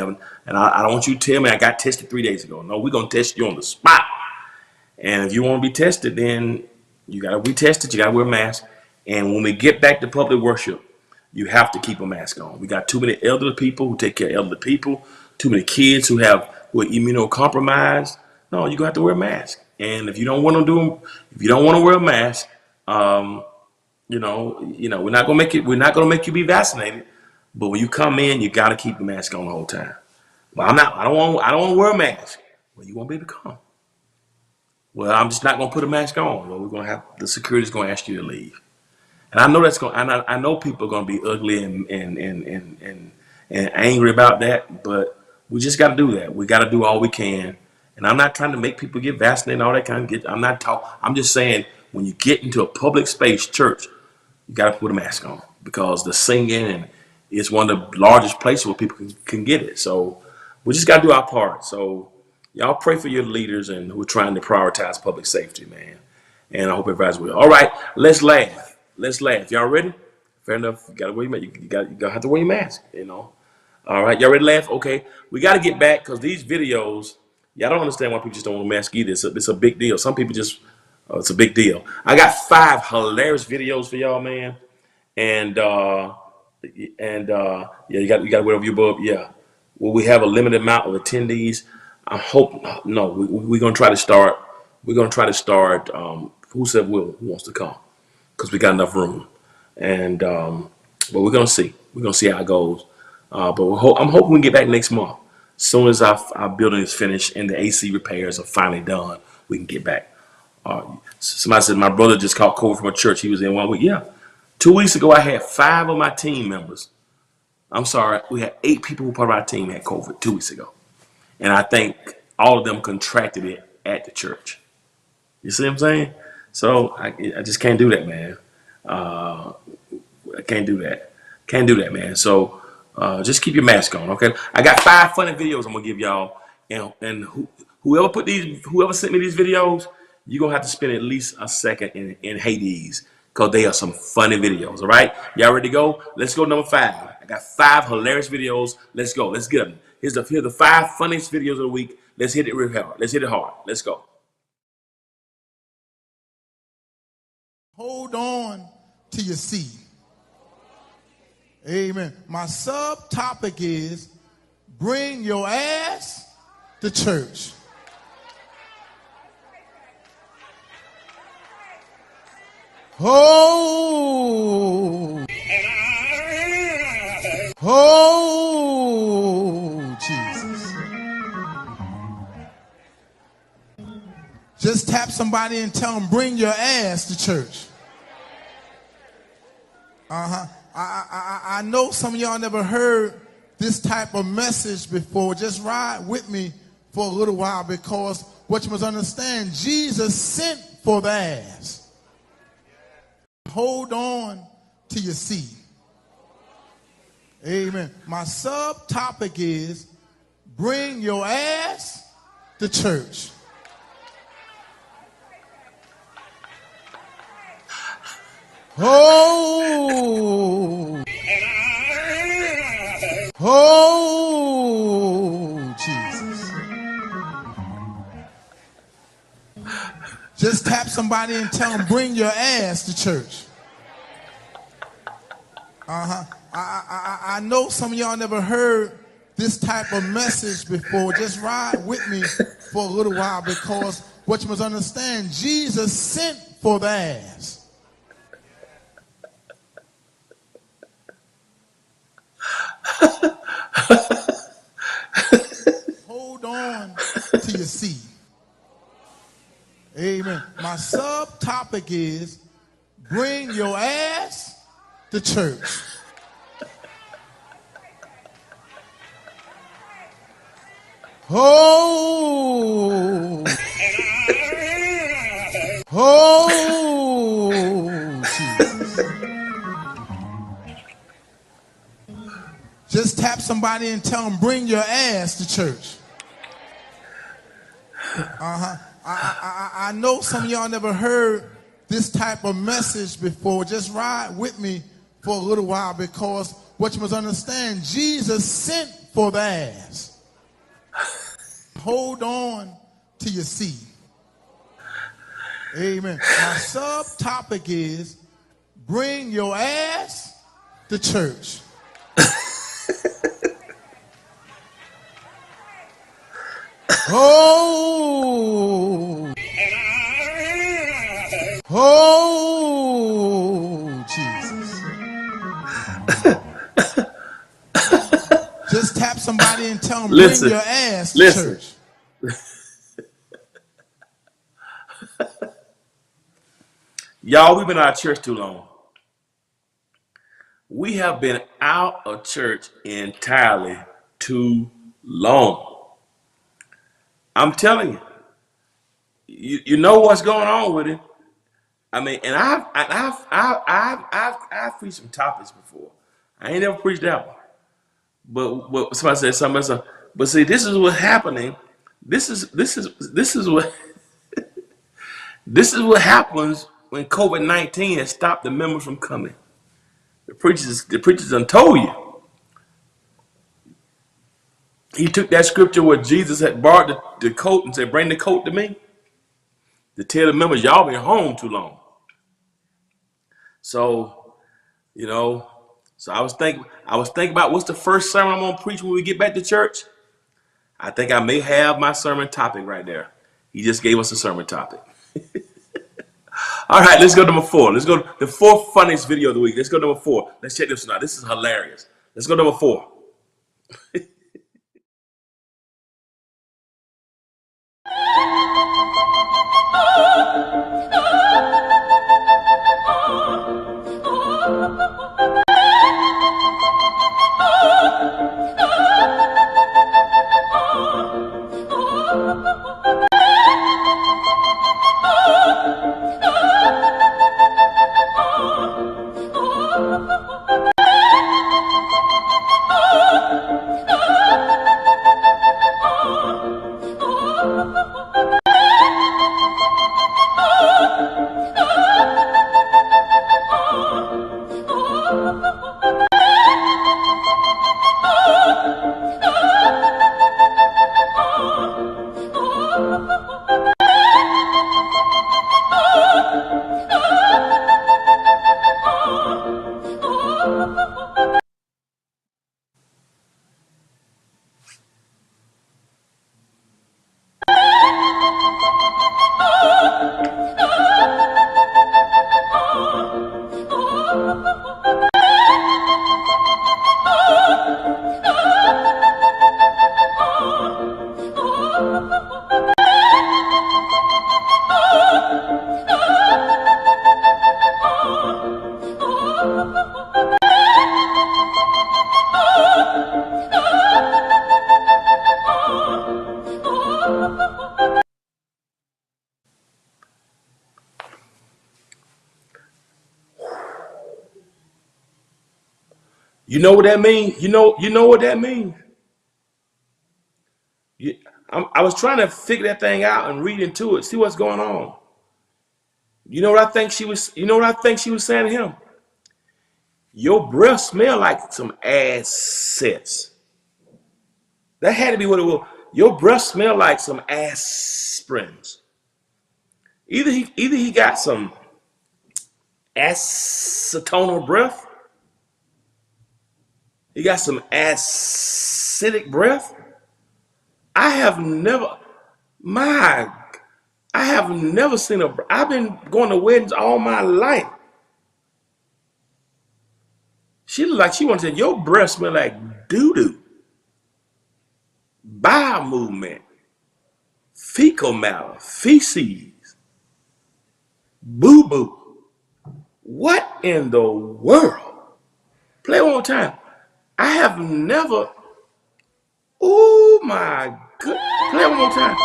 I don't want you to tell me I got tested 3 days ago. No, we're going to test you on the spot. And if you want to be tested, then you got to be tested. You got to wear a mask. And when we get back to public worship, you have to keep a mask on. We got too many elderly people who take care of elderly people, too many kids who are immunocompromised. No, you're going to have to wear a mask. And if you don't want to wear a mask, we're not gonna make you be vaccinated, but when you come in, you gotta keep the mask on the whole time. Well, I don't want to wear a mask. Well, you won't be able to come. Well, I'm just not gonna put a mask on. Well, the security's gonna ask you to leave. And I know I know people are gonna be ugly and angry about that, but we just gotta do that. We gotta do all we can. And I'm not trying to make people get vaccinated and all that kind of I'm just saying when you get into a public space, church, you got to put a mask on because the singing is one of the largest places where people can get it. So we just got to do our part. So y'all pray for your leaders and who are trying to prioritize public safety, man. and I hope everybody's well. All right, let's laugh. Let's laugh. Y'all ready? Fair enough. You gotta wear your mask. You gotta have to wear your mask. You know. All right, y'all ready to laugh? Okay, we got to get back because these videos, y'all don't understand why people just don't want to mask either. It's a big deal. Some people just, it's a big deal. I got 5 hilarious videos for y'all, man. And yeah, you got to wear over your bub. Yeah. Will we have a limited amount of attendees? I hope no. We're gonna try to start. We're gonna try to start. Who said who wants to come? Because we got enough room. And but we're gonna see. We're gonna see how it goes. But I'm hoping we can get back next month. As soon as our building is finished and the AC repairs are finally done, we can get back. Somebody said my brother just caught COVID from a church. He was in 1 week. Yeah. 2 weeks ago, I had 5 of my team members. I'm sorry, we had 8 people who part of our team had COVID 2 weeks ago. And I think all of them contracted it at the church. You see what I'm saying? So I just can't do that, man. I can't do that. Can't do that, man. So just keep your mask on, okay? I got 5 funny videos I'm gonna give y'all, and whoever sent me these videos, you're gonna have to spend at least a second in Hades, because they are some funny videos. All right, y'all ready to go? Let's go. Number 5. I got 5 hilarious videos. Let's go. Let's get them. Here's the 5 funniest videos of the week. Let's hit it real hard. Let's hit it hard. Let's go. Hold on to your seat. Amen. My subtopic is bring your ass to church. Oh, Jesus. Just tap somebody and tell them, bring your ass to church. I know some of y'all never heard this type of message before. Just ride with me for a little while, because what you must understand, Jesus sent for the ass. Hold on to your seat. Amen. My subtopic is bring your ass to church. Oh, Jesus. Just tap somebody and tell them, bring your ass to church. I know some of y'all never heard this type of message before. Just ride with me for a little while, because what you must understand, Jesus sent for the ass. Hold on to your seat. Amen. My subtopic is bring your ass to church. Oh, Jesus. Just tap somebody and tell them, bring your ass to church. I know some of y'all never heard this type of message before. Just ride with me for a little while, because what you must understand, Jesus sent for the ass. Hold on to your seat. Amen. My subtopic is bring your ass to church. Oh, Jesus. Just tap somebody and tell them, bring your ass to church. Y'all, we've been out of church too long. We have been out of church entirely too long. I'm telling you, you know what's going on with it. I mean, and I've preached some topics before. I ain't never preached that one. But somebody said something else. But see, this is what's happening. This is what This is what happens when COVID-19 has stopped the members from coming. The preachers done told you. He took that scripture where Jesus had borrowed the coat and said, bring the coat to me, to tell the members, y'all been home too long. So, you know, I was thinking about what's the first sermon I'm gonna preach when we get back to church. I think I may have my sermon topic right there. He just gave us a sermon topic. All right, let's go to number 4. Let's go to the 4th funniest video of the week. Let's go to number 4. Let's check this one out. This is hilarious. Let's go to number 4. You know what that means? You know what that means? I was trying to figure that thing out and read into it, see what's going on. You know what I think she was saying to him? Your breath smell like some assets. That had to be what it was. Your breath smell like some aspirins. Either he got some acetonal breath. He got some acidic breath. I have never seen I've been going to weddings all my life. She looked like she wanted to say, your breath smell like doo-doo, bowel movement, fecal matter, feces, boo-boo. What in the world? Play one more time. I have never, oh my good. Play one more time.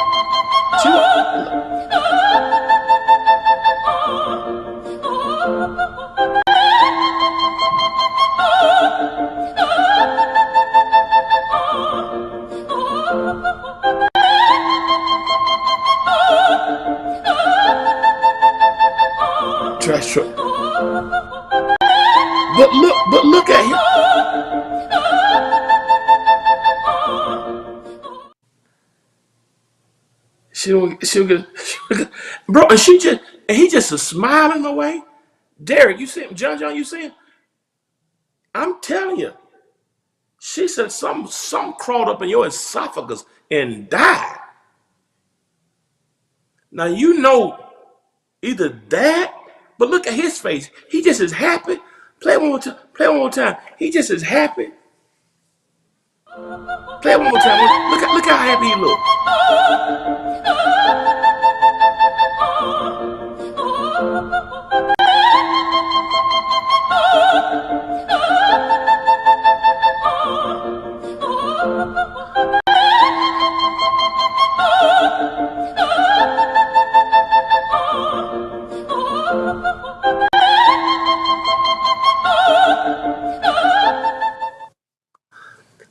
Trash truck. But look at him. She'll get, bro, and he just is smiling away. Derek, you see him? John, you see him? I'm telling you. She said some crawled up in your esophagus and died. Now you know either that, but look at his face. He just is happy. Play one more time. Play one more time. He just is happy. Play one more time. Look how happy he look.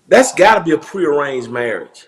That's got to be a prearranged marriage.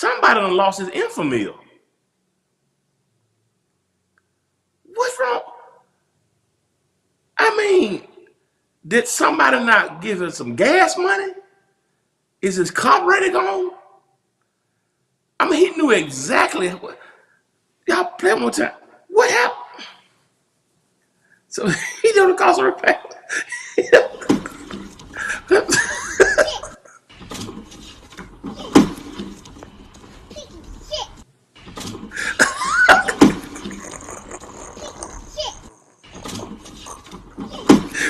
somebody done lost his infamil. What's wrong? I mean, did somebody not give him some gas money? Is his carburetor gone? I mean, he knew exactly what. Y'all play one more time. What happened? So he didn't cause a repair.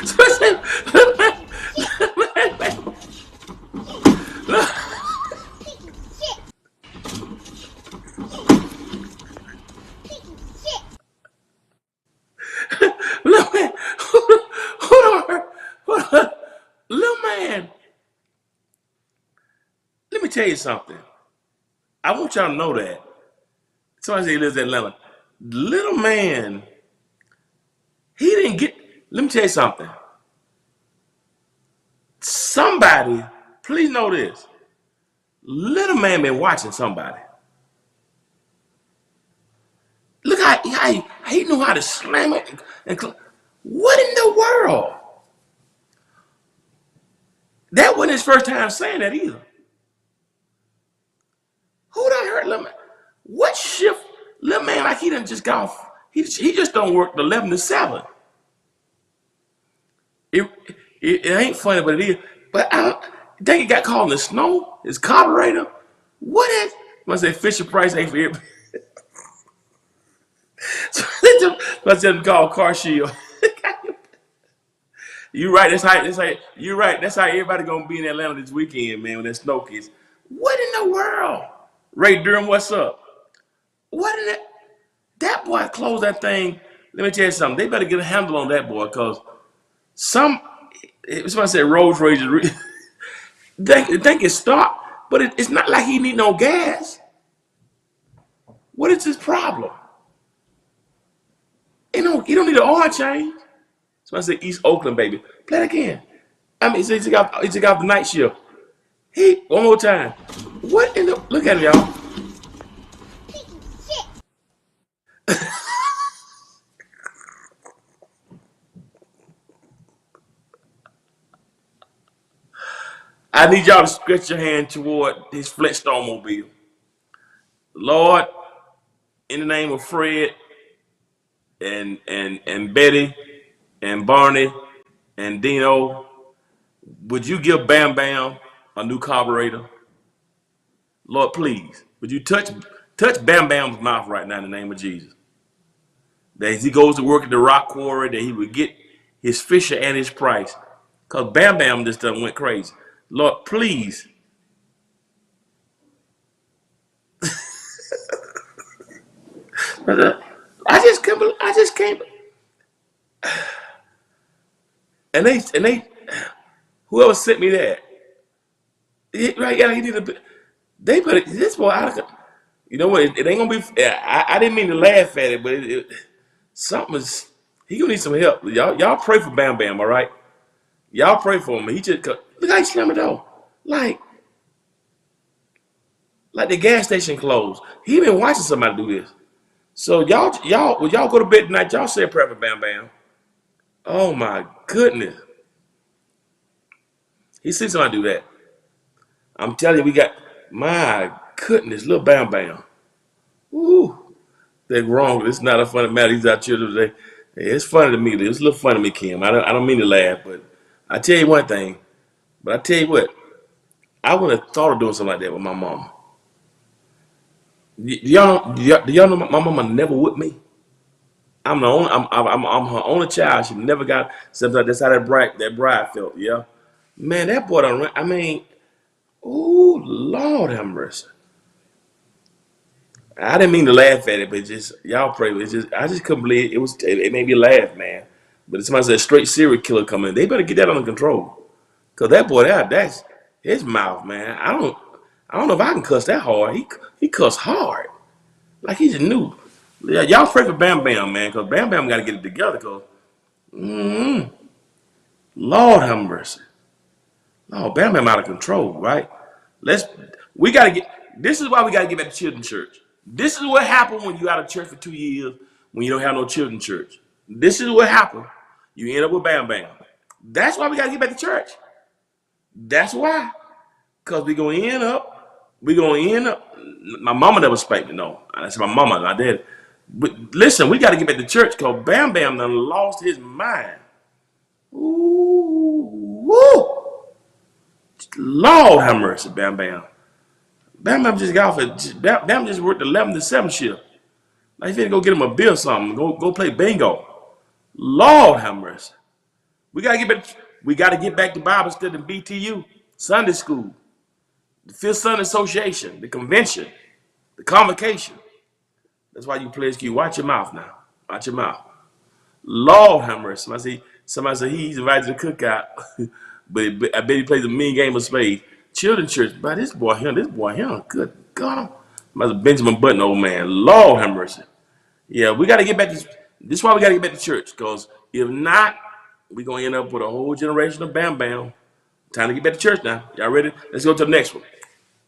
So I said, little man, hold on, little man. Let me tell you something. I want y'all to know that. Somebody say he lives in Atlanta. Little man, he didn't get. Let me tell you something. Somebody, please know this. Little man been watching somebody. Look how he knew how to slam it. What in the world? That wasn't his first time saying that either. Who done hurt little man? What shift? Little man like he done just got off. He just don't work the 11 to 7. It ain't funny, but it is. But I don't think he got caught in the snow. His carburetor. What is? Must say Fisher Price ain't for everybody. So let's just call car shield. You right. That's how. You right. That's how everybody gonna be in Atlanta this weekend, man. When that snow kids. What in the world? Ray Durham, what's up? What in that? That boy closed that thing. Let me tell you something. They better get a handle on that boy, cause somebody said road rage is they think it stopped, but it's not like he need no gas. What is his problem? You don't need an oil change. Somebody said East Oakland, baby. Play it again. I mean, he got the night shift. One more time. What in the? Look at him, y'all. I need y'all to stretch your hand toward his Flintstone mobile. Lord, in the name of Fred and Betty and Barney and Dino, would you give Bam Bam a new carburetor? Lord, please, would you touch Bam Bam's mouth right now in the name of Jesus? That as he goes to work at the rock quarry, that he would get his Fisher and his Price. Because Bam Bam just done went crazy. Lord, please. I just can't. And they, whoever sent me that, right? Yeah, he did they put this boy out of. You know what? It ain't gonna be. I didn't mean to laugh at it, but something is. He gonna need some help. Y'all pray for Bam Bam, all right? Y'all pray for him. He just look how he slammed it door, like the gas station closed. He been watching somebody do this. So y'all when y'all go to bed tonight, y'all say a prayer for Bam Bam. Oh my goodness. He sees somebody do that. I'm telling you, we got my goodness, little Bam Bam. Ooh, they're wrong. It's not a funny matter. These are children today. It's funny to me. It's a little funny to me, Kim. I don't mean to laugh, but I tell you one thing. But I tell you what, I wouldn't have thought of doing something like that with my mama. Do y'all know my mama never with me? I'm her only child. She never got something like that's how that bride felt. Yeah, man, that boy don't. I mean, oh Lord have mercy. I didn't mean to laugh at it, but just y'all pray. It's just I just couldn't believe it. It made me laugh, man. But if somebody said straight serial killer coming, they better get that under control. Cause that boy, that's his mouth, man. I don't know if I can cuss that hard. He cuss hard, like he just knew. Yeah, y'all pray for Bam Bam, man, cause Bam Bam got to get it together. Cause, Lord have mercy. Oh, Bam Bam out of control, right? We got to get. This is why we got to get back to children's church. This is what happened when you out of church for 2 years when you don't have no children's church. This is what happened. You end up with Bam Bam. That's why we got to get back to church. That's why. Because we're going to end up, my mama never spanked me, no. That's my mama, not dad. But listen, we got to get back to church because Bam Bam done lost his mind. Ooh, woo. Lord have mercy, Bam Bam. Bam Bam just got off Bam just worked 11 to 7 shift. Like, if you go get him a beer or something, go play bingo. Lord have mercy. We gotta get back to Bible study and BTU, Sunday school, the Fifth Son Association, the convention, the convocation. That's why you players keep watch your mouth now. Watch your mouth. Lord have mercy. Somebody said he's invited to the cookout, but I bet he plays a mean game of spades. Children's church, but this boy here, good God. That's a Benjamin Button old man. Lord have mercy. Yeah, we got to get back to, this is why we got to get back to church, because if not, we're going to end up with a whole generation of Bam Bam. Time to get back to church now. Y'all ready? Let's go to the next one.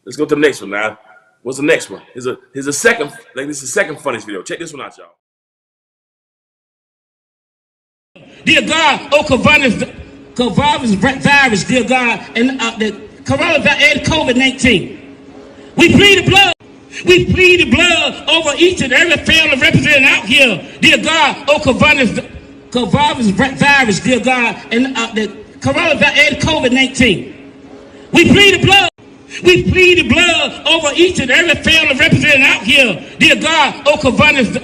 Let's go to the next one now. What's the next one? Here's a second, like this is the second funniest video. Check this one out, y'all. Dear God, oh coronavirus, dear God, and the coronavirus and COVID-19. We plead the blood. We plead the blood over each and every family represented out here. Dear God, oh coronavirus, dear God, and the coronavirus and COVID-19. We plead the blood. We plead the blood over each and every family represented out here. Dear God, oh coronavirus,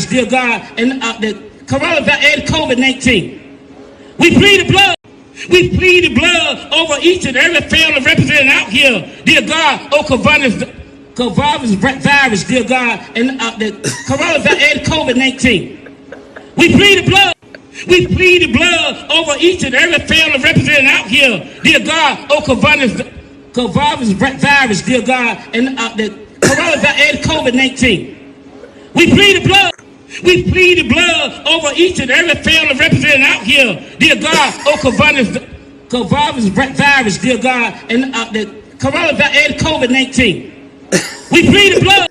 dear God, and the coronavirus and COVID-19. We plead the blood. We plead the blood over each and every family represented out here. Dear God, oh coronavirus, dear God, and the coronavirus and COVID-19. We plead the blood. We plead the blood over each and every family represented out here. Dear God, oh coronavirus, dear God, and the coronavirus and COVID-19. We plead the blood. We plead the blood over each and every family represented out here. Dear God, oh coronavirus, dear God, and the coronavirus and COVID-19. We plead the blood.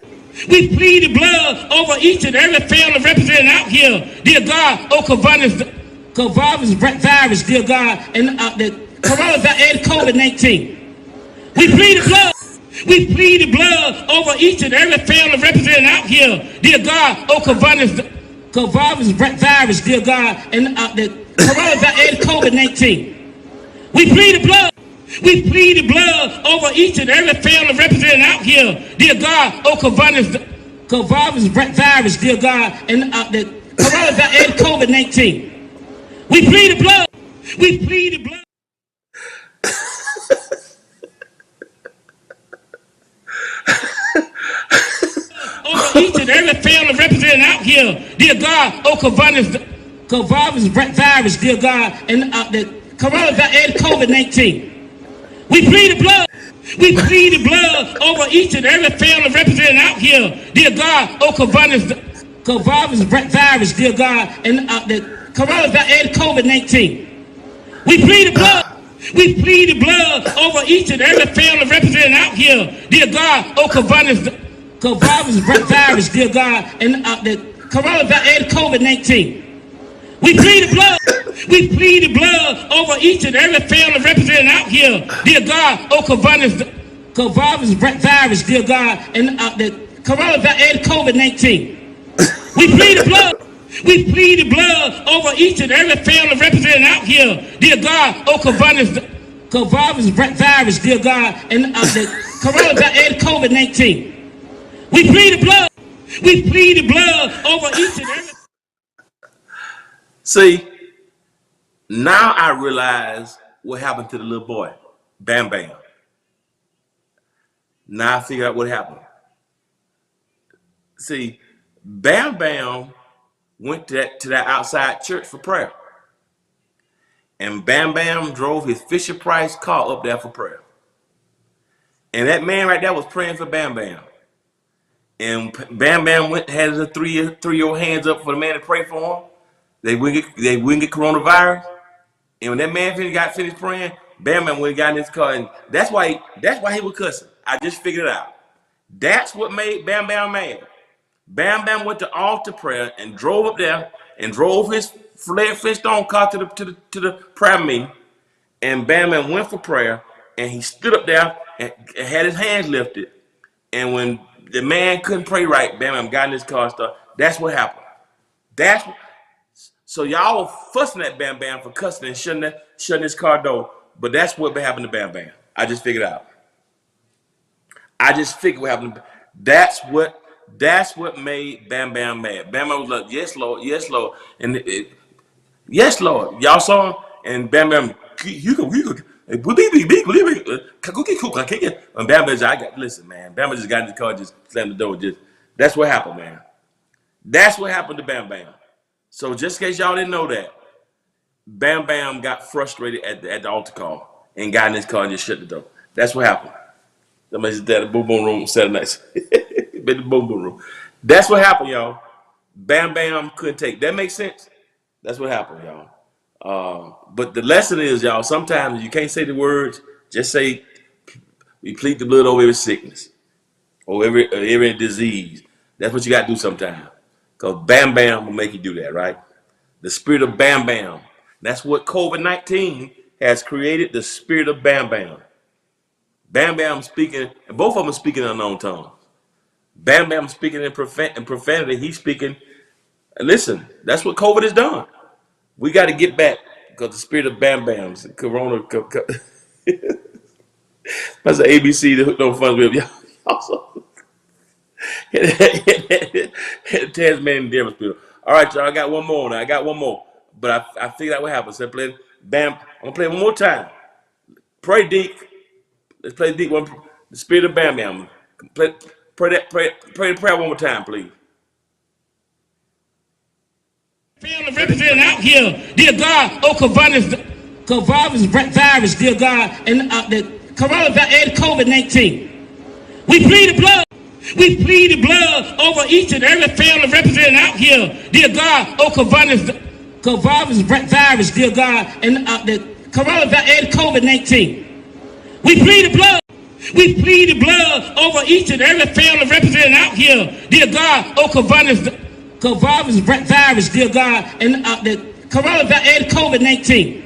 We plead the blood over each and every family represented out here. Dear God, oh coronavirus, dear God, and the coronavirus and COVID-19. We plead the blood. We plead the blood over each and every family represented out here. Dear God, oh coronavirus, dear God, and the coronavirus and COVID-19. We plead the blood. We plead the blood over each and every family represented out here. Dear God, oh coronavirus, dear God, and the coronavirus and COVID-19. We plead the blood. We plead the blood. Over each and every family represented out here. Dear God, oh coronavirus, dear God, and the coronavirus and COVID-19. We plead the blood. We plead the blood over each and every family represented out here. Dear God, oh coronavirus, dear God, and the coronavirus and COVID-19. We plead the blood. We plead the blood over each and every family represented out here. Dear God, oh coronavirus, dear God, and the coronavirus and COVID-19. We plead the blood. We plead the blood over each and every family represented out here. Dear God, oh coronavirus, dear God, and the coronavirus and COVID-19. We plead the blood. We plead the blood over each and every family represented out here. Dear God, oh coronavirus, dear God, and the coronavirus and COVID-19. We plead the blood. We plead the blood over each and every. See, now I realize what happened to the little boy, Bam Bam. Now I figure out what happened. See, Bam Bam went to that outside church for prayer. And Bam Bam drove his Fisher Price car up there for prayer. And that man right there was praying for Bam Bam. And Bam Bam had his three-year-old hands up for the man to pray for him. They wouldn't get coronavirus. And when that man got finished praying, Bam Bam went and got in his car, and that's why he was cussing. I just figured it out. That's what made Bam Bam mad. Bam Bam went to altar prayer and drove up there and drove his Flintstone car to the prayer meeting. And Bam Bam went for prayer, and he stood up there and had his hands lifted. And when the man couldn't pray right, Bam Bam got in his car and started. That's what happened. So y'all were fussing at Bam Bam for cussing and shutting his car door. But that's what happened to Bam Bam. I just figured out. I just figured what happened. That's what made Bam Bam mad. Bam Bam was like, yes, Lord, yes, Lord. And yes, Lord. Y'all saw him, and Bam Bam, you can. And Bam Bam, listen, man. Bam Bam just got in the car, just slammed the door. That's what happened, man. That's what happened to Bam Bam. So just in case y'all didn't know that, Bam Bam got frustrated at the altar call and got in his car and just shut the door. That's what happened. Somebody's at the boom boom room Saturday nights. Been the boom boom room. That's what happened, y'all. Bam Bam couldn't take. That makes sense. That's what happened, y'all. But the lesson is, y'all, sometimes you can't say the words. Just say, we plead the blood over every sickness or every disease. That's what you got to do sometimes. Because Bam Bam will make you do that, right? The spirit of Bam Bam. That's what COVID-19 has created, the spirit of Bam Bam. Bam Bam speaking, and both of them are speaking in unknown tongues. Bam Bam speaking in profanity. He's speaking. And listen, that's what COVID has done. We got to get back because the spirit of Bam Bam's Corona. That's the ABC that hooked on funds with y'all. Also, Tasmanian Devil spirit. All right, y'all. I got one more. Now I got one more, but I figured out what happened. So I played Bam. I'm gonna play one more time. Pray deep. Let's play deep one. The spirit of Bam Bam. Pray the prayer one more time, please. Family representing out here, dear God, coronavirus, dear God, and the coronavirus and COVID-19. We plead the blood. We plead the blood over each and every family representing out here, dear God, coronavirus, dear God, and the coronavirus and COVID-19. We plead the blood. We plead the blood over each and every family representing out here, dear God, coronavirus, dear God, and the coronavirus and COVID-19.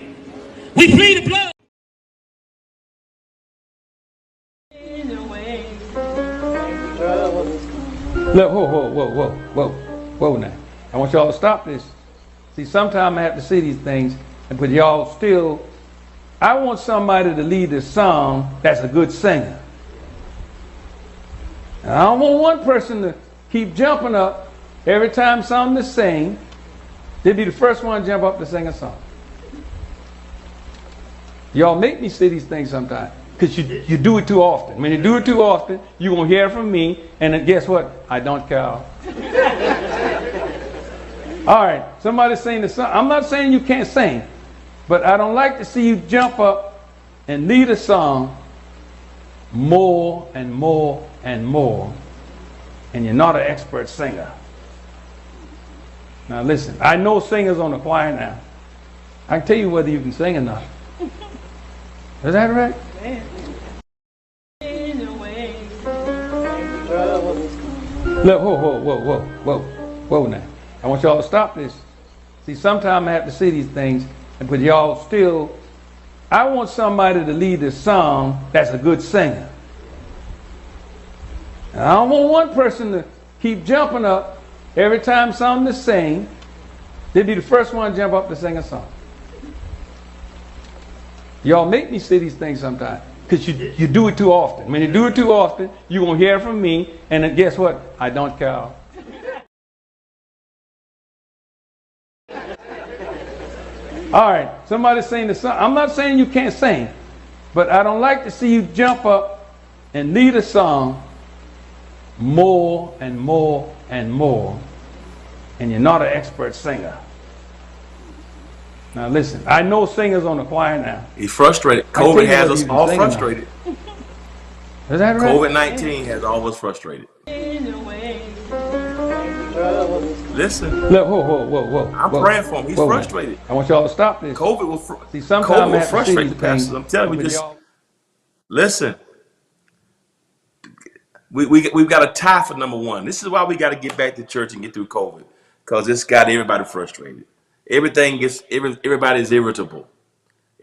We plead the blood. Look, whoa now. I want y'all to stop this. See, sometimes I have to say these things, but y'all still, I want somebody to lead this song that's a good singer. And I don't want one person to keep jumping up every time something is sing. They'd be the first one to jump up to sing a song. Y'all make me say these things sometimes. Because you do it too often. When you do it too often, you're going to hear from me, and then guess what? I don't care. All right, somebody sing the song. I'm not saying you can't sing, but I don't like to see you jump up and lead a song more and more and more, and you're not an expert singer. Now listen, I know singers on the choir now. I can tell you whether you can sing or not. Is that right? Look, whoa now. I want y'all to stop this. See, sometimes I have to say these things, but y'all still, I want somebody to lead this song that's a good singer. And I don't want one person to keep jumping up every time something is sing. They'd be the first one to jump up to sing a song. Y'all make me say these things sometimes. Because you do it too often. When you do it too often, you're going to hear from me, and then guess what? I don't care. All right, somebody sing the song. I'm not saying you can't sing, but I don't like to see you jump up and lead a song more and more and more, and you're not an expert singer. Now listen, I know singers on the choir now. He's frustrated. COVID has us all frustrated. Is that right? COVID-19 has all of us frustrated. Listen. Look, whoa. I'm praying for him. He's frustrated. I want y'all to stop this. COVID will See, sometimes frustrate the pastors. I'm telling you, just listen. we've got a tie for number one. This is why we got to get back to church and get through COVID, because it's got everybody frustrated. Everybody's irritable.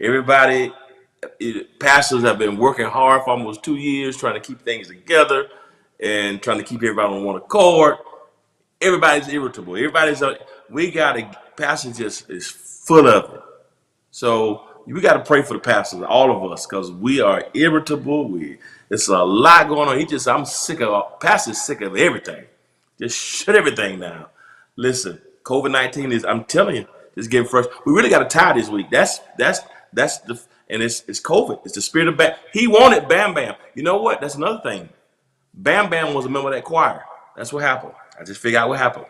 Everybody, pastors have been working hard for almost 2 years trying to keep things together and trying to keep everybody on one accord. Everybody's irritable. Pastor just is full of it. So we got to pray for the pastors, all of us, because we are irritable. It's a lot going on. I'm sick of, pastor's sick of everything. Just shut everything down. Listen, COVID-19 is, I'm telling you, just getting frustrated. We really got to tie this week. It's COVID. It's the spirit of Bam. He wanted Bam Bam. You know what? That's another thing. Bam Bam was a member of that choir. That's what happened. I just figured out what happened.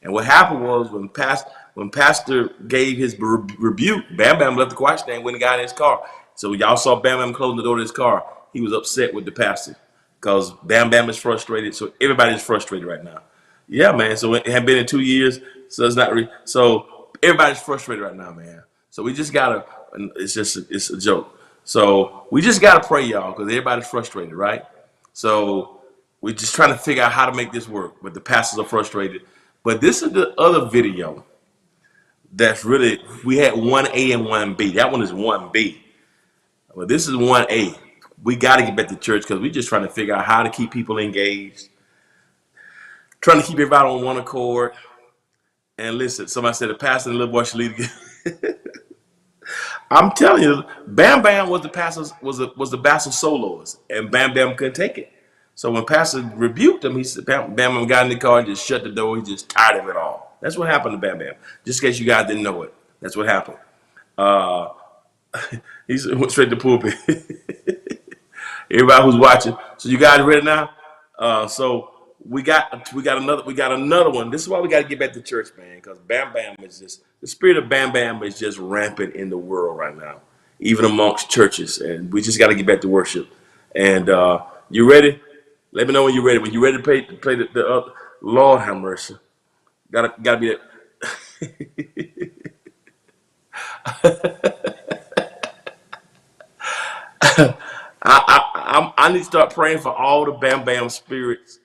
And what happened was when Pastor gave his rebuke, Bam Bam left the choir stand, went and got in his car. So y'all saw Bam Bam closing the door to his car. He was upset with the pastor because Bam Bam is frustrated. So everybody's frustrated right now. Yeah, man. So it had been in 2 years. So it's not so everybody's frustrated right now, man. So we just gotta. It's a joke. So we just gotta pray, y'all, because everybody's frustrated, right? So we're just trying to figure out how to make this work. But the pastors are frustrated. But this is the other video that's really, we had 1A and 1B. That one is 1B. But this is 1A. We got to get back to church because we're just trying to figure out how to keep people engaged, trying to keep everybody on one accord. And listen, somebody said the pastor and the little boy should lead again. I'm telling you, Bam Bam was the pastor's, was the pastor's soloist, and Bam Bam couldn't take it. So when pastor rebuked him, he said, Bam Bam got in the car and just shut the door. He just tired of it all. That's what happened to Bam Bam. Just in case you guys didn't know it, that's what happened. He went straight to the pulpit. Everybody who's watching. So you guys ready now? So we got another one. This is why we got to get back to church, man, because Bam Bam is just, the spirit of Bam Bam is just rampant in the world right now, even amongst churches, and we just got to get back to worship. And you ready? Let me know when you're ready. When you're ready to play the Lord have mercy. Gotta be that. I need to start praying for all the Bam Bam spirits.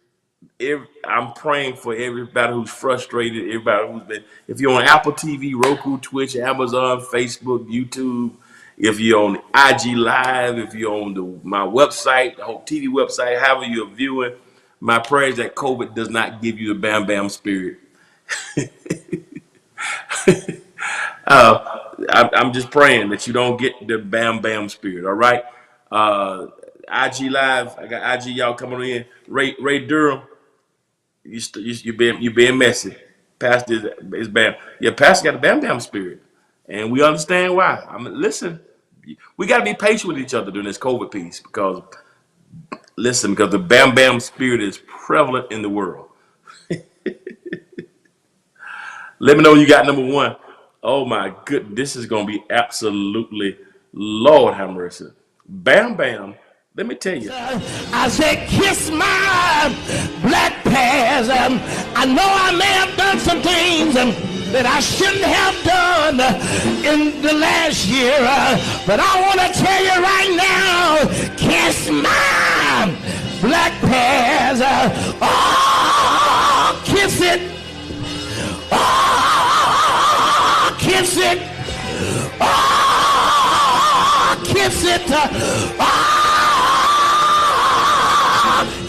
I'm praying for everybody who's frustrated, everybody who's been, if you're on Apple TV, Roku, Twitch, Amazon, Facebook, YouTube, if you're on IG Live, if you're on my website, the whole TV website, however you're viewing, my prayer is that COVID does not give you the Bam Bam spirit. I'm just praying that you don't get the Bam Bam spirit, all right? IG Live, I got IG y'all coming in. Ray Durham, you being messy. Pastor is Bam. Yeah, Pastor got the Bam Bam spirit, and we understand why. I mean, listen, we got to be patient with each other during this COVID piece because the Bam Bam spirit is prevalent in the world. Let me know you got number one. Oh my goodness, this is gonna be absolutely, Lord have mercy. Bam Bam. Let me tell you. I said, kiss my black past. I know I may have done some things that I shouldn't have done in the last year. But I want to tell you right now, kiss my black past. Oh, kiss it. Oh, kiss it. Oh, kiss it. Oh,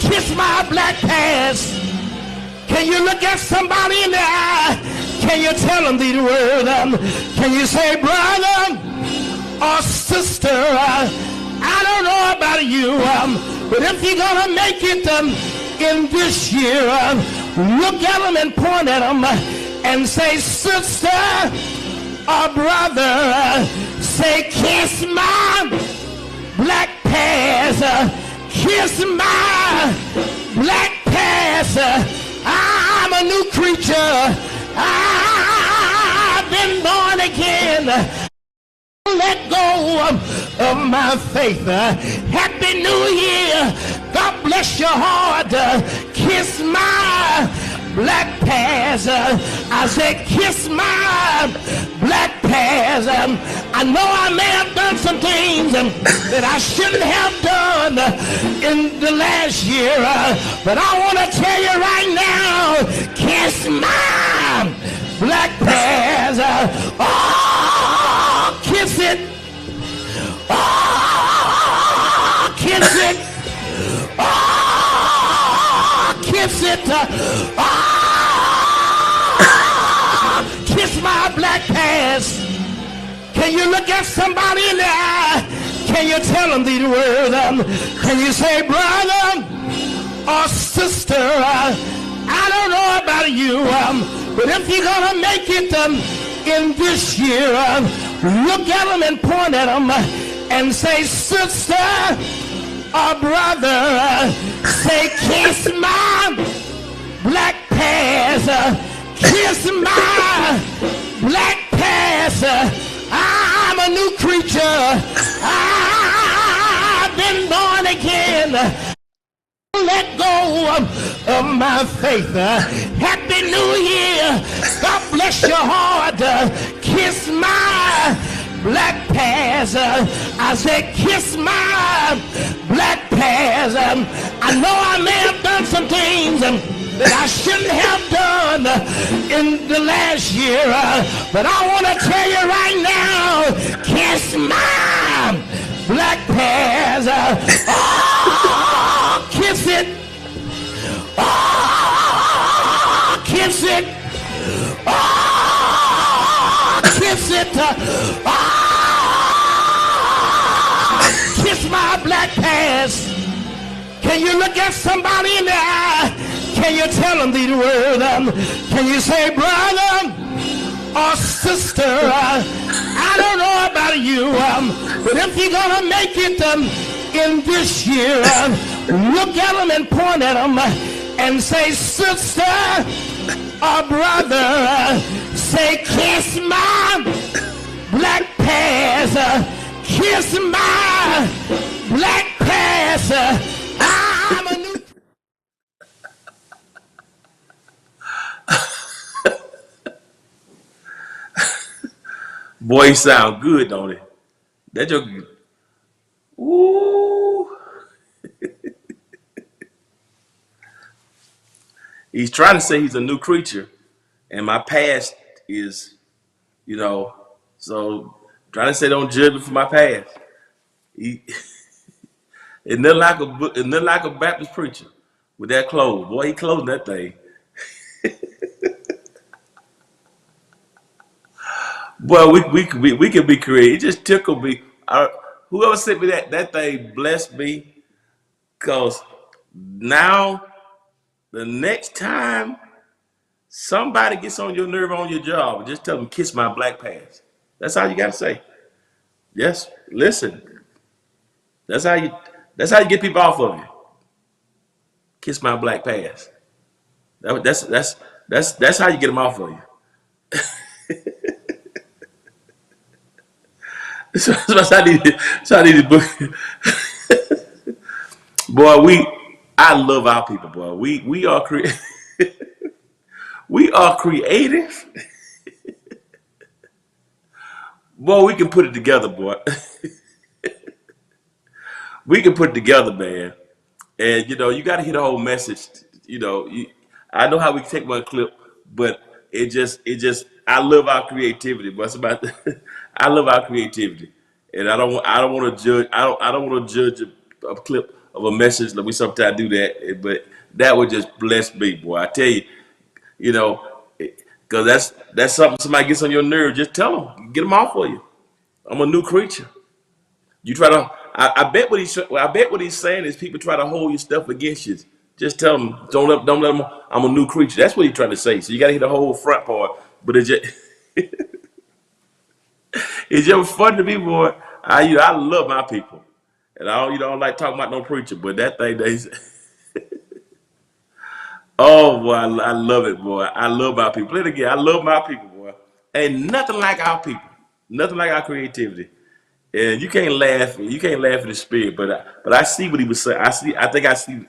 kiss my black past. Can you look at somebody in the eye? Can you tell them these words? Can you say, brother or sister, I don't know about you, but if you're going to make it in this year, look at them and point at them and say, sister or brother, say, kiss my black past. Kiss my black past. I'm a new creature. I've been born again. Let go of my faith. Happy New Year. God bless your heart. Kiss my black past. I said, kiss my black past. I know I may have done some things that I shouldn't have done in the last year, but I want to tell you right now, kiss my black past. Oh, kiss it. Oh, kiss it. Oh, kiss it. Oh, kiss my black past. Can you look at somebody in the eye? Can you tell them these words? Can you say, brother or sister, I don't know about you, but if you're going to make it in this year, look at them and point at them and say, sister or brother, say, kiss my black past, kiss my black past. I'm a new creature. I've been born again. Let go of my faith. Happy New Year. God bless your heart. Kiss my black past. I said, kiss my black past. I know I may have done some things that I shouldn't have done in the last year, but I want to tell you right now, kiss my black past. Oh, kiss it. Oh, kiss it. Oh, kiss it. Oh, kiss my black past. Can you look at somebody in the eye? Can you tell them these words? Can you say, brother or sister, I don't know about you, but if you're going to make it in this year, look at them and point at them and say, sister or brother, say, kiss my black past, kiss my black past. I'm a new... Boy, he sound good, don't he? That joke. Ooh. He's trying to say he's a new creature, and my past is, so trying to say don't judge me for my past. It's nothing like a Baptist preacher with that clothes. Boy, he closing that thing. Well, we can be creative. It just tickled me. Whoever sent me that thing blessed me, because now the next time somebody gets on your nerve on your job, just tell them, kiss my black past. That's all you gotta say. Yes, listen. That's how you get people off of you. Kiss my black past. That's how you get them off of you. So I need to book. Boy, I love our people, boy. We are we are creative. Boy, we can put it together, boy. We can put it together, man. And you got to hear the whole message. I know how we take one clip, but it just I love our creativity. But it's about I love our creativity, and I don't want to judge. I don't want to judge a clip of a message. Like we sometimes do that, but that would just bless me, boy. I tell you, because that's something somebody gets on your nerve. Just tell them, get them off of you. I'm a new creature. You try to. I bet what he's saying is people try to hold your stuff against you. Just tell them, don't let them. I'm a new creature. That's what he's trying to say. So you got to hear the whole front part. But it's just it's just fun to me, boy. I love my people, and I don't like talking about no preacher. But that thing, oh boy, I love it, boy. I love my people. Play it again. I love my people, boy. Ain't nothing like our people. Nothing like our creativity. And you can't laugh in the spirit, but I see what he was saying. I think I see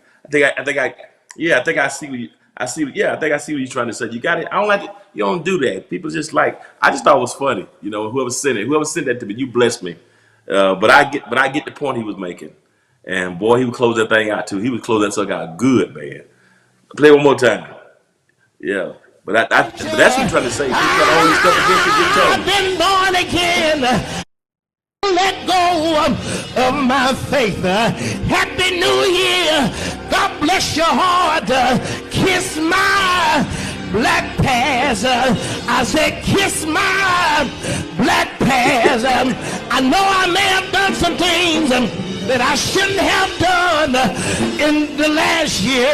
I see. Yeah, I think I see what you're trying to say. You got it. I don't like it. You don't do that. People just like. I just thought it was funny. You know, whoever sent that to me, you blessed me. But I get the point he was making. And boy, he would close that thing out too. He would close that sucker out good, man. Play one more time. Yeah. But but that's what I'm trying to say. People got all this stuff against you. Just tell I've them. been born again. Let go of my faith. Happy New Year. God bless your heart. Kiss my black past. I said, kiss my black past. I know I may have done some things that I shouldn't have done in the last year.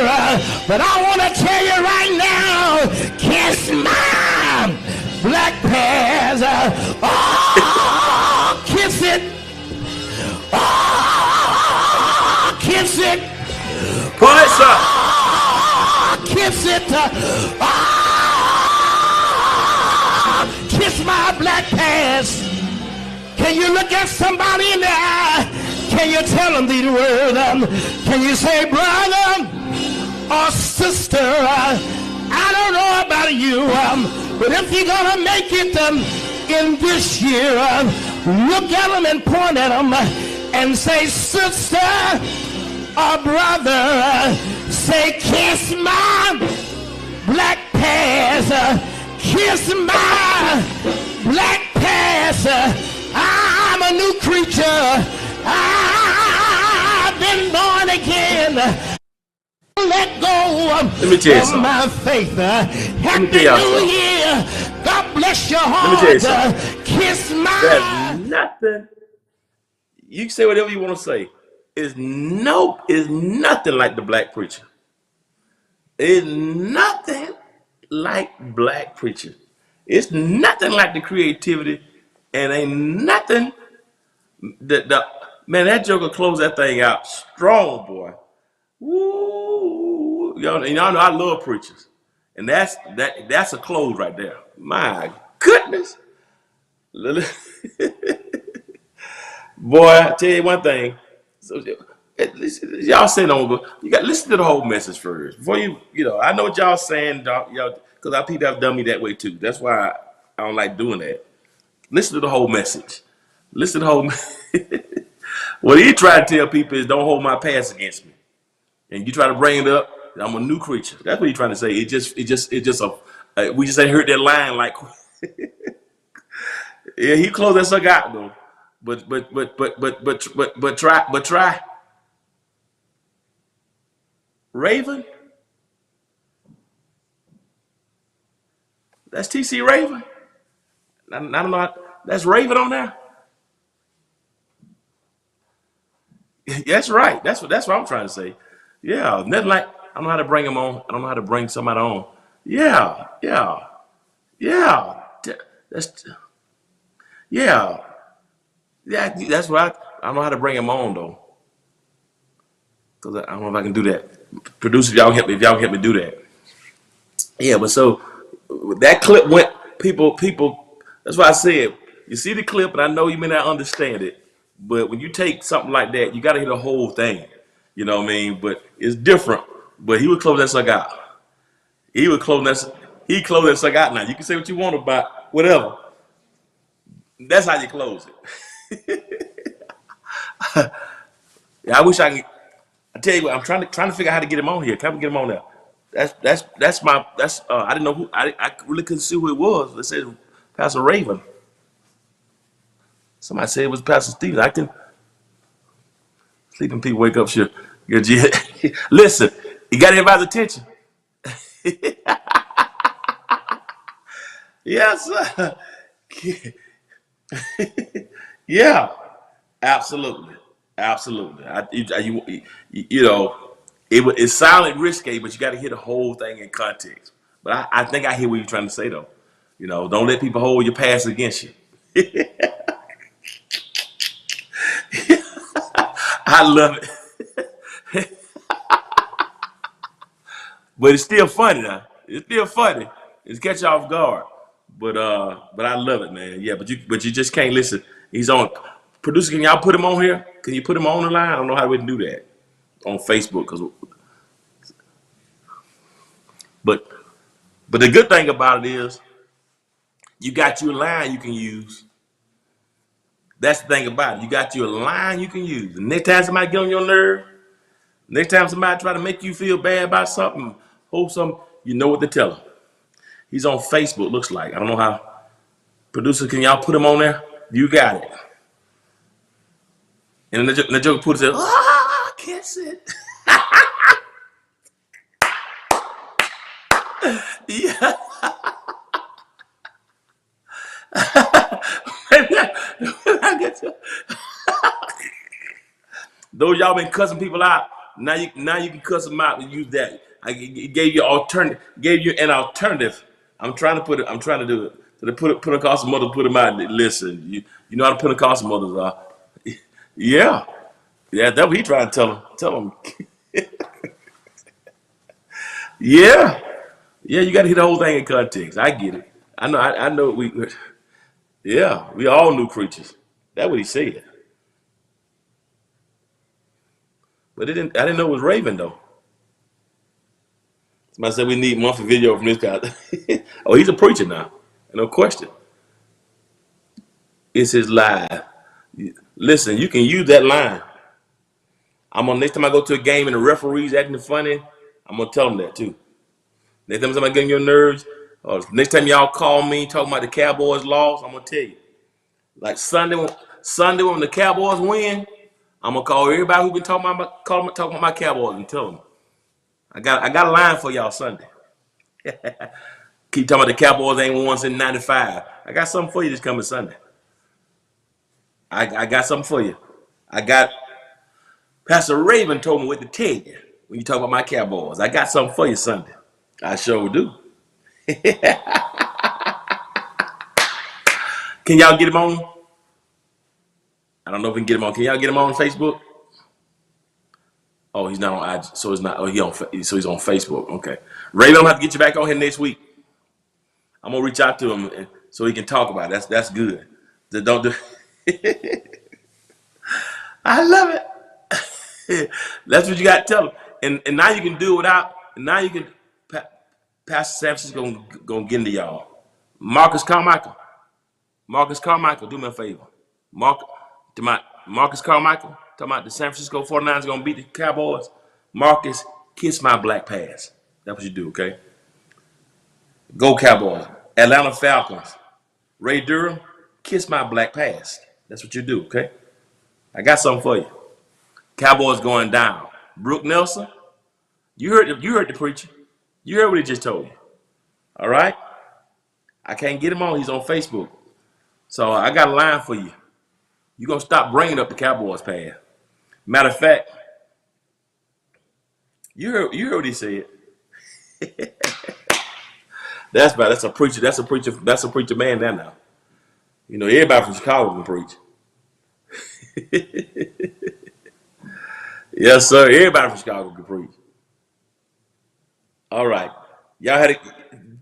But I want to tell you right now, kiss my black past. Oh, kiss it. Oh, kiss it. Pull this up. Oh, kiss it. Oh, kiss my black past. Can you look at somebody in the eye? Can you tell them these words? Can you say, brother or sister, I don't know about you, but if you're going to make it in this year, look at them and point at them and say, sister or brother, say, kiss my black past, kiss my black past. I'm a new creature. I've been born again. Let go Let me tell you of something. my faith. Happy me tell y'all New something. Year. God bless your Let me heart. tell you something. Kiss my. There's nothing. You can say whatever you want to say. Is nothing like the black preacher. It's nothing like black preacher. It's nothing like the creativity, and ain't nothing. Man, that joker closed that thing out strong, boy. Woo! Y'all know I love preachers, and that's a close right there. My goodness, boy! I tell you one thing. So, y'all say don't go. You got to listen to the whole message first before you know. I know what y'all saying, y'all, because our people have done me that way too. That's why I don't like doing that. Listen to the whole message. Listen to the whole. What he try to tell people is don't hold my past against me, and you try to bring it up. I'm a new creature. That's what he's trying to say. It just we just ain't heard that line like. Yeah, he closed that sucker out though, but try Raven. That's TC Raven. I don't know. That's Raven on there. That's right. That's what I'm trying to say. Yeah, nothing like I don't know how to bring him on. I don't know how to bring somebody on. Yeah. That's yeah. That's what I don't know how to bring him on though. Cause I don't know if I can do that. Producer, if y'all help me do that. Yeah, but so that clip went people. That's why I said you see the clip, and I know you may not understand it, but when you take something like that, you got to hear the whole thing. You know what I mean? But it's different. But he would close that sucker out. He closed that sucker out. Now you can say what you want about whatever. That's how you close it. Yeah, I wish I could. I tell you what, I'm trying to figure out how to get him on here. Can we get him on there? I didn't know who. I really couldn't see who it was. They said Pastor Raven. Somebody said it was Pastor Stevens. I can. Sleeping people wake up, sure. Listen, you got everybody's attention. Yes, sir. Yeah, absolutely. You know, it's silent risque, but you got to hear the whole thing in context. But I think I hear what you're trying to say, though. You know, don't let people hold your past against you. I love it. But it's still funny now. It's still funny. It's catch you off guard. But I love it, man. Yeah, but you just can't listen. He's on. Producer, can y'all put him on here? Can you put him on the line? I don't know how we can do that on Facebook. But the good thing about it is you got your line you can use. That's the thing about it. You got your line you can use. The next time somebody get on your nerve, next time somebody try to make you feel bad about something, hold something, you know what to tell him. He's on Facebook, looks like. I don't know how. Producers, can y'all put him on there? You got it. And the joker put it said, I can't sit. Yeah. Those y'all been cussing people out. Now you can cuss them out and use that. I gave you an alternative. I'm trying to do it. So the Pentecostal mothers put them out. Listen, you know how the Pentecostal mothers are. Yeah. Yeah, that's what he trying to tell them. Tell them. Yeah. Yeah, you got to hit the whole thing in context. I get it. I know we all new creatures. That's what he said. But I didn't know it was Raven though. Somebody said we need monthly video from this guy. Oh, he's a preacher now. No question. It's his live. Listen, you can use that line. Next time I go to a game and the referee's acting funny, I'm gonna tell them that too. Next time somebody getting your nerves, or next time y'all call me talking about the Cowboys lost, I'm gonna tell you. Like Sunday when the Cowboys win, I'm gonna call everybody who been talking about my Cowboys and tell them. I got a line for y'all Sunday. Keep talking about the Cowboys ain't won since '95. I got something for you this coming Sunday. I got something for you. I got Pastor Raven told me what to tell you when you talk about my Cowboys. I got something for you Sunday. I sure do. Can y'all get him on? I don't know if we can get him on. Can y'all get him on Facebook? Oh, he's not on IG, so it's not. Oh, so he's on Facebook. Okay, Raven, I'm gonna have to get you back on here next week. I'm gonna reach out to him so he can talk about it. That's good. Don't do. I love it. That's what you got to tell him. And now you can do it without. And now you can. Pastor Sampson's gonna get into y'all. Marcus Carmichael, do me a favor. Marcus Carmichael, talking about the San Francisco 49ers gonna beat the Cowboys. Marcus, kiss my black pass. That's what you do, okay? Go Cowboys. Atlanta Falcons. Ray Durham, kiss my black pass. That's what you do, okay? I got something for you. Cowboys going down. Brooke Nelson, you heard the preacher. You heard what he just told you. All right? I can't get him on. He's on Facebook. So I got a line for you. You're going to stop bringing up the Cowboys past. Matter of fact, you heard what he said. That's a preacher man now. You know, everybody from Chicago can preach. Yes, sir. Everybody from Chicago can preach. All right. Y'all had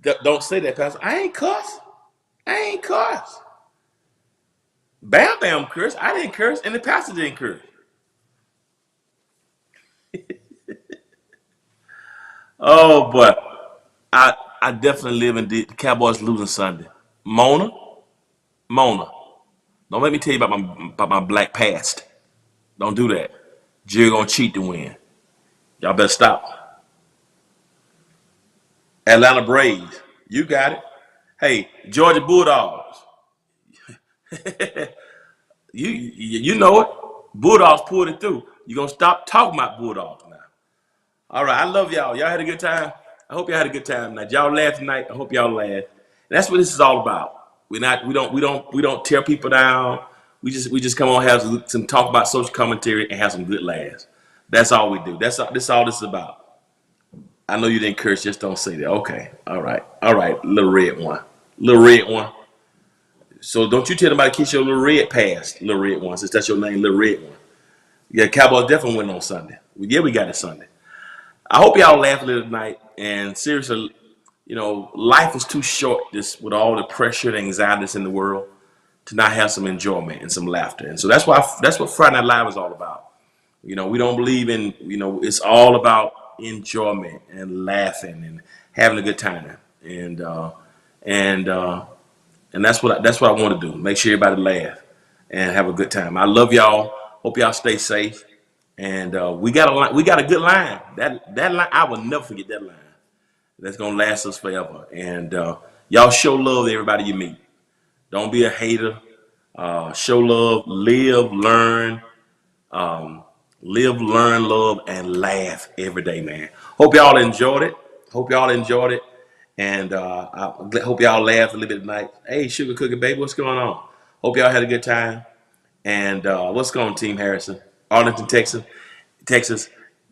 to, don't say that, Pastor. I ain't cuss. Bam Bam cursed. I didn't curse, and the pastor didn't curse. Oh, but I definitely live in the Cowboys losing Sunday. Mona, don't let me tell you about my black past. Don't do that. Jerry gonna cheat to win. Y'all better stop. Atlanta Braves, you got it. Hey, Georgia Bulldogs. You know it. Bulldogs pulled it through. You gonna stop talking about Bulldogs now. All right, I love y'all. Y'all had a good time. I hope y'all had a good time tonight. Y'all laughed tonight. I hope y'all laughed. And that's what this is all about. We don't tear people down. We just come on and have some talk about social commentary and have some good laughs. That's all we do. That's all this is about. I know you didn't curse, just don't say that. Okay. All right, little red one. So don't you tell nobody to kiss your little red past, little red one, since that's your name, little red one. Yeah, Cowboys definitely win on Sunday. Yeah, we got it Sunday. I hope y'all laugh a little tonight. And seriously, you know, life is too short just with all the pressure and anxiety that's in the world to not have some enjoyment and some laughter. And so that's what Friday Night Live is all about. You know, we don't believe in, you know, it's all about enjoyment and laughing and having a good time, and that's what I want to do. Make sure everybody laugh and have a good time. I love y'all. Hope y'all stay safe. And we got a good line. That line, I will never forget that line. That's gonna last us forever. And y'all show love to everybody you meet. Don't be a hater. Show love. Live, learn, love, and laugh every day, man. Hope y'all enjoyed it. And I hope y'all laughed a little bit tonight. Hey, Sugar Cookie Baby, what's going on? Hope y'all had a good time. And what's going on, Team Harrison? Arlington, Texas.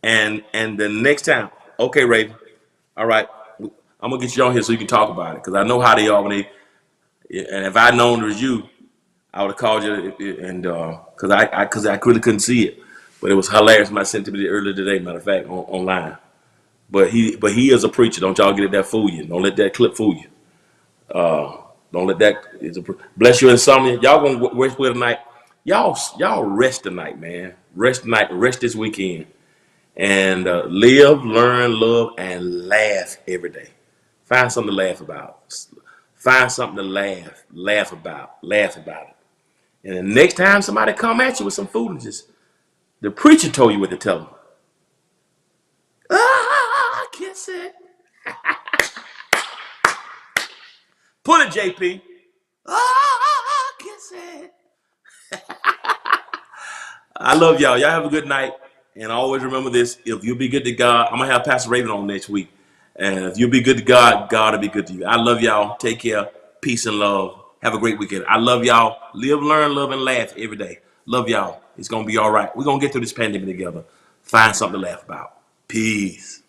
And the next time, okay, Raven. All right, I'm gonna get you on here so you can talk about it, because I know how they are when they. And if I'd known it was you, I would have called you, and because I really couldn't see it, but it was hilarious when I sent it to me earlier today. Matter of fact, online. But he is a preacher. Don't y'all get that fool you. Don't let that clip fool you. Don't let that. Bless you, insomnia. Y'all gonna rest well tonight. Y'all rest tonight, man. Rest tonight. Rest this weekend. And live, learn, love, and laugh every day. Find something to laugh about. Find something to laugh about it. And the next time somebody come at you with some foolishness, the preacher told you what to tell them. Ah, kiss it. Put it, JP. Ah, kiss it. I love y'all. Y'all have a good night. And always remember this: if you be good to God, I'm gonna have Pastor Raven on next week. And if you be good to God, God will be good to you. I love y'all. Take care. Peace and love. Have a great weekend. I love y'all. Live, learn, love, and laugh every day. Love y'all. It's gonna be all right. We're gonna get through this pandemic together. Find something to laugh about. Peace.